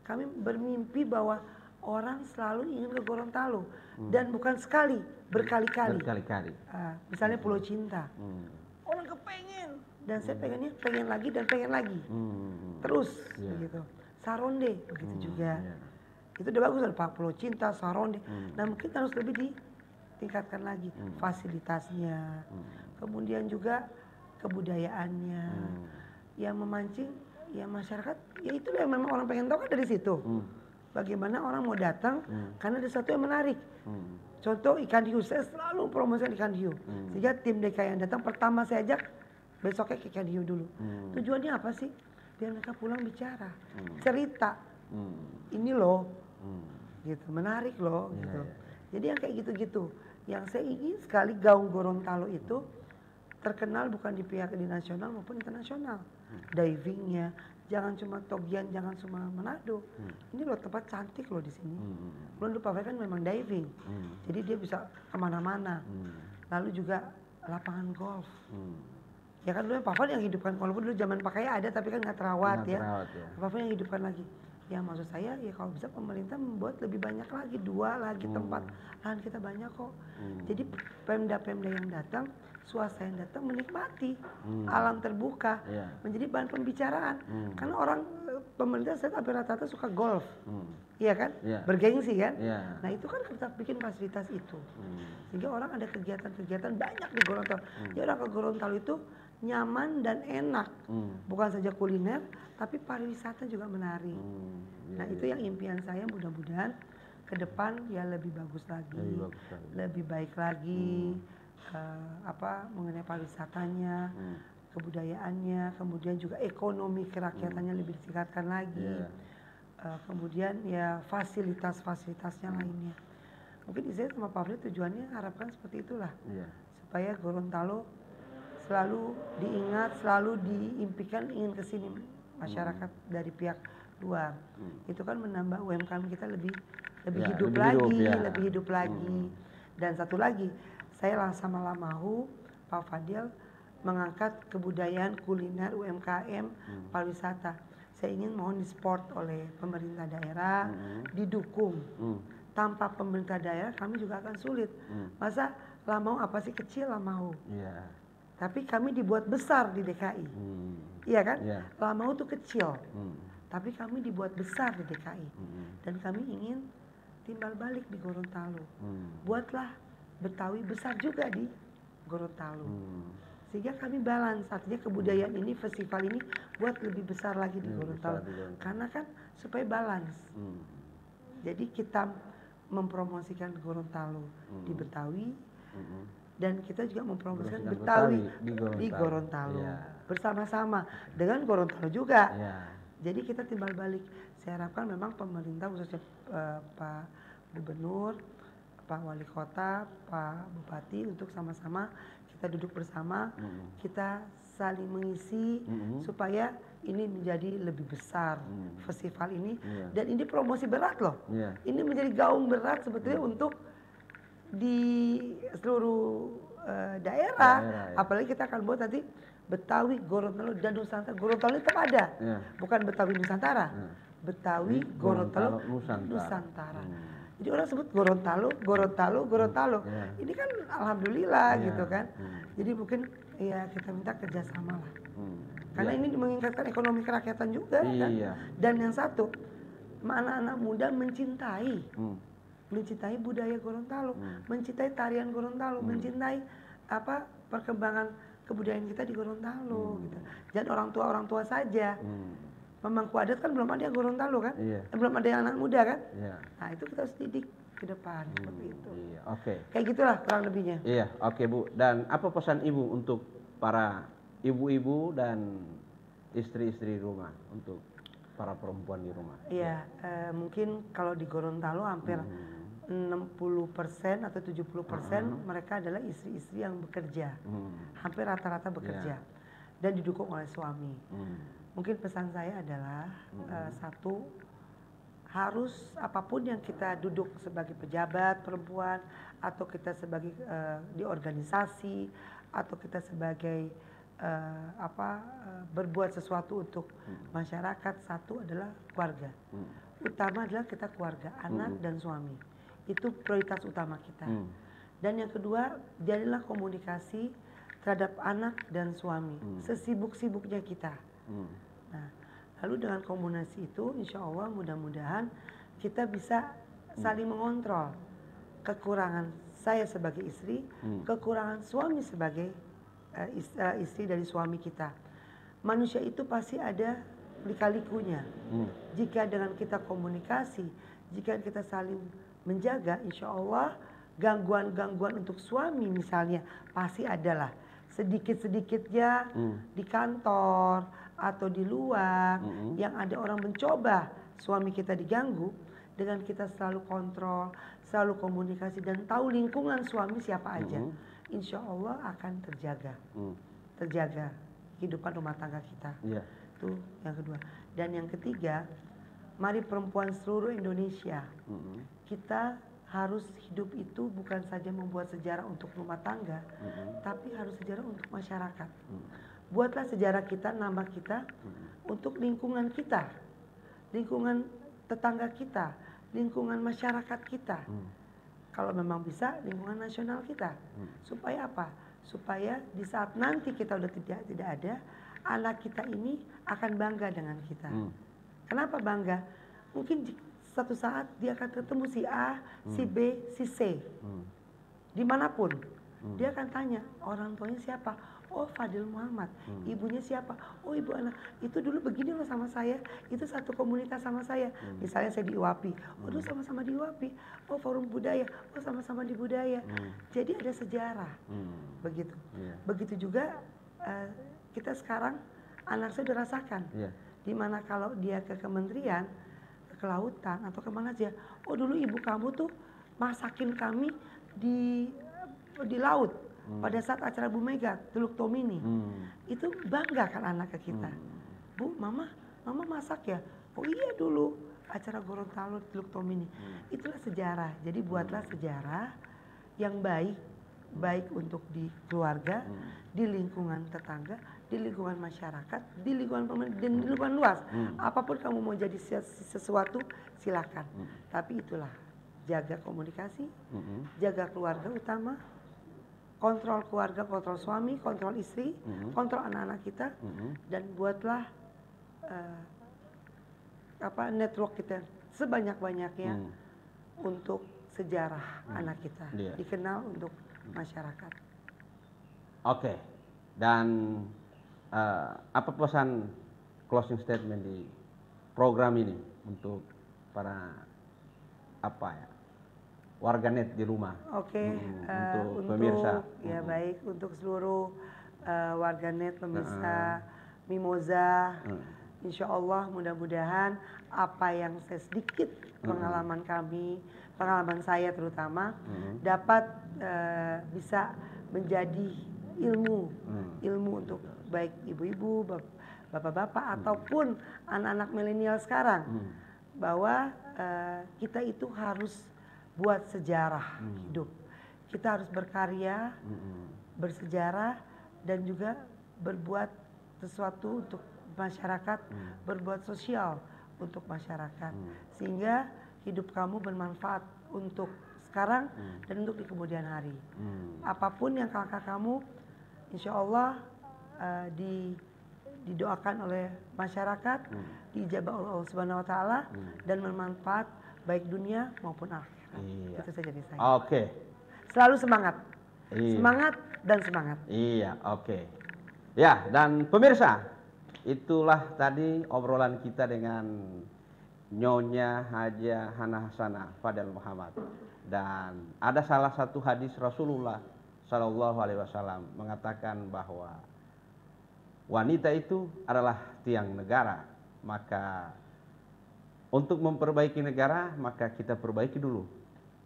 kami bermimpi bahwa orang selalu ingin ke Gorontalo dan bukan sekali, berkali-kali. Misalnya Pulau Cinta, orang kepengen dan saya pengen lagi dan pengen lagi, terus begitu. Saronde begitu juga. Itu udah bagus ada Pak Pulau Cinta, Saronde. Nah mungkin harus lebih ditingkatkan lagi fasilitasnya, kemudian juga kebudayaannya, yang memancing ya masyarakat. Ya itu yang memang orang pengen tahu kan dari situ. Bagaimana orang mau datang karena ada sesuatu yang menarik. Contoh ikan hiu, saya selalu promosikan ikan hiu. Sehingga tim DKI yang datang pertama saya ajak besoknya ke Hiu dulu. Tujuannya apa sih? Biar mereka pulang bicara, cerita. Ini loh, gitu, menarik loh, gitu. Jadi yang kayak gitu-gitu. Yang saya ingin sekali Gaung Gorontalo itu terkenal bukan di pihak di nasional maupun internasional. Divingnya, jangan cuma Togian, jangan cuma Manado. Ini loh tempat cantik loh di sini. Belum lupa kan memang diving, jadi dia bisa kemana-mana. Lalu juga lapangan golf. Ya kan dulu Pak Fad yang hidupkan, walaupun dulu zaman pakai ada tapi kan nggak terawat ya. Pak Fad yang hidupkan lagi. Ya maksud saya ya kalau bisa pemerintah membuat lebih banyak lagi, 2 lagi tempat lahan kita banyak kok. Jadi Pemda-Pemda yang datang, swasta yang datang menikmati alam terbuka, menjadi bahan pembicaraan. Karena orang pemerintah saya hampir rata-rata suka golf, iya kan, bergengsi kan. Nah itu kan kita bikin fasilitas itu, sehingga orang ada kegiatan-kegiatan banyak di Gorontalo. Jadi orang ke Gorontalo itu nyaman dan enak, bukan saja kuliner, tapi pariwisata juga menarik. Nah itu yang impian saya, mudah-mudahan ke depan ya lebih bagus lagi, lebih baik lagi. Mengenai pariwisatanya, kebudayaannya, kemudian juga ekonomi kerakyatannya lebih ditingkatkan lagi, kemudian ya fasilitas-fasilitasnya lainnya. Mungkin saya sama Pak Fred tujuannya harapkan seperti itulah, supaya Gorontalo selalu diingat, selalu diimpikan ingin kesini masyarakat dari pihak luar. Itu kan menambah UMKM kita lebih hidup lagi, lebih hidup lagi. Dan satu lagi, saya sama Lamahu, Pak Fadil mengangkat kebudayaan kuliner UMKM pariwisata. Saya ingin mohon disupport oleh pemerintah daerah, didukung. Tanpa pemerintah daerah kami juga akan sulit. Masa Lamahu apa sih, kecil Lamahu. Tapi kami dibuat besar di DKI. Iya kan? Lamahu tuh kecil. Tapi kami dibuat besar di DKI. Dan kami ingin timbal balik di Gorontalo. Buatlah Betawi besar juga di Gorontalo. Sehingga kami balance, artinya kebudayaan ini, festival ini buat lebih besar lagi di Gorontalo. Karena kan supaya balance. Jadi kita mempromosikan Gorontalo di Betawi, dan kita juga mempromosikan Betawi di Gorontalo. Bersama-sama dengan Gorontalo juga. Jadi kita timbal balik. Saya harapkan memang pemerintah khususnya Pak Gubernur, Pak Wali Kota, Pak Bupati untuk sama-sama kita duduk bersama, kita saling mengisi supaya ini menjadi lebih besar festival ini. Dan ini promosi berat loh. Ini menjadi gaung berat sebetulnya untuk di seluruh daerah. Apalagi kita akan buat nanti Betawi, Gorontalo, dan Nusantara. Gorontalo itu ada, bukan Betawi Nusantara. Betawi, Gorontalo, Nusantara. Jadi orang sebut Gorontalo. Ini kan alhamdulillah gitu kan. Jadi mungkin ya kita minta kerjasama lah. Karena ini meningkatkan ekonomi kerakyatan juga kan. Dan yang satu, anak-anak muda mencintai budaya Gorontalo, mencintai tarian Gorontalo, mencintai perkembangan kebudayaan kita di Gorontalo gitu. Dan orang tua saja. Pemangku adat kan belum ada yang Gorontalo kan, belum ada yang anak muda kan. Nah itu kita harus didik ke depan seperti itu. Kayak gitulah kurang lebihnya. Oke Bu. Dan apa pesan Ibu untuk para ibu-ibu dan istri-istri rumah, untuk para perempuan di rumah? Mungkin kalau di Gorontalo hampir 60% atau 70% mereka adalah istri-istri yang bekerja, hampir rata-rata bekerja dan didukung oleh suami. Mungkin pesan saya adalah satu, harus apapun yang kita duduk sebagai pejabat perempuan, atau kita sebagai di organisasi, atau kita sebagai berbuat sesuatu untuk masyarakat, satu adalah keluarga. Utama adalah kita keluarga, anak dan suami. Itu prioritas utama kita. Dan yang kedua, jadilah komunikasi terhadap anak dan suami sesibuk-sibuknya kita. Nah, lalu dengan komunikasi itu insya Allah mudah-mudahan kita bisa saling mengontrol kekurangan saya sebagai istri, kekurangan suami sebagai istri dari suami kita. Manusia itu pasti ada lika-likunya. Jika dengan kita komunikasi, jika kita saling menjaga, insya Allah gangguan-gangguan untuk suami misalnya pasti adalah. sedikit-sedikitnya di kantor atau di luar yang ada orang mencoba suami kita diganggu, dengan kita selalu kontrol, selalu komunikasi dan tahu lingkungan suami siapa aja, insya Allah akan terjaga kehidupan rumah tangga kita. Itu yang kedua. Dan yang ketiga, mari perempuan seluruh Indonesia, kita harus hidup itu bukan saja membuat sejarah untuk rumah tangga, tapi harus sejarah untuk masyarakat. Buatlah sejarah kita, nama kita, untuk lingkungan kita, lingkungan tetangga kita, lingkungan masyarakat kita. Kalau memang bisa, lingkungan nasional kita. Supaya apa? Supaya di saat nanti kita udah tidak ada, anak kita ini akan bangga dengan kita. Kenapa bangga? Mungkin satu saat dia akan ketemu si A, si B, si C. Dimanapun. Dia akan tanya, orang tuanya siapa? Oh, Fadil Muhammad. Ibunya siapa? Oh, ibu anak. Itu dulu begini loh sama saya. Itu satu komunitas sama saya. Misalnya saya di IWAPI. Oh, dulu sama-sama di IWAPI. Oh, forum budaya. Oh, sama-sama di budaya. Jadi ada sejarah. Begitu. Begitu juga kita sekarang, anak saya udah rasakan. Dimana kalau dia ke kementerian, ke kelautan atau kemana aja. Oh, dulu ibu kamu tuh masakin kami di laut. Pada saat acara Bu Mega, Teluk Tomini, itu bangga kan anak ke kita. Bu, mama masak ya? Oh iya dulu acara Gorontalo Teluk Tomini. Itulah sejarah. Jadi buatlah sejarah yang baik untuk di keluarga, di lingkungan tetangga, di lingkungan masyarakat, di lingkungan pemerintah, di lingkungan luas. Apapun kamu mau jadi sesuatu, silakan. Tapi itulah, jaga komunikasi, jaga keluarga utama, kontrol keluarga, kontrol suami, kontrol istri, kontrol anak-anak kita, dan buatlah network kita sebanyak-banyaknya untuk sejarah anak kita, dikenal untuk masyarakat. Oke, dan apa pesan closing statement di program ini untuk para warganet di rumah? Untuk pemirsa. Ya baik, untuk seluruh warganet, pemirsa Mimoza, insya Allah mudah-mudahan apa yang saya sedikit pengalaman saya terutama dapat bisa menjadi ilmu untuk baik ibu-ibu, bapak-bapak ataupun anak-anak milenial sekarang, bahwa kita itu harus buat sejarah hidup. Kita harus berkarya, bersejarah, dan juga berbuat sesuatu untuk masyarakat, berbuat sosial untuk masyarakat. Sehingga hidup kamu bermanfaat untuk sekarang dan untuk di kemudian hari. Apapun yang kakak kamu, insya Allah didoakan oleh masyarakat, diijabah oleh Allah Subhanahu Wa Taala, dan bermanfaat baik dunia maupun akhirat. Itu saja dari saya. Oke. Selalu semangat. Semangat dan semangat. Iya, oke. Ya, dan pemirsa, itulah tadi obrolan kita dengan Nyonya Hajah Hana Hasanah Fadil Muhammad. Dan ada salah satu hadis Rasulullah Shallallahu Alaihi Wasallam mengatakan bahwa wanita itu adalah tiang negara. Maka untuk memperbaiki negara, maka kita perbaiki dulu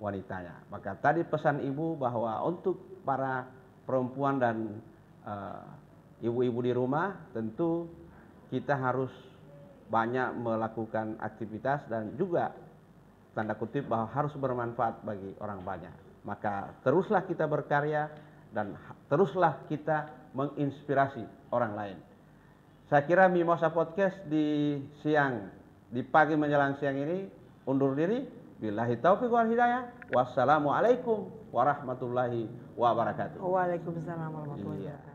wanitanya. Maka tadi pesan ibu bahwa untuk para perempuan dan ibu-ibu di rumah, tentu kita harus banyak melakukan aktivitas dan juga tanda kutip bahwa harus bermanfaat bagi orang banyak. Maka teruslah kita berkarya dan teruslah kita menginspirasi orang lain. Saya kira Mimosa Podcast di pagi menjelang siang ini undur diri. Billahi taufiq wal hidayah. Wassalamualaikum warahmatullahi wabarakatuh. Waalaikumsalam warahmatullahi wabarakatuh.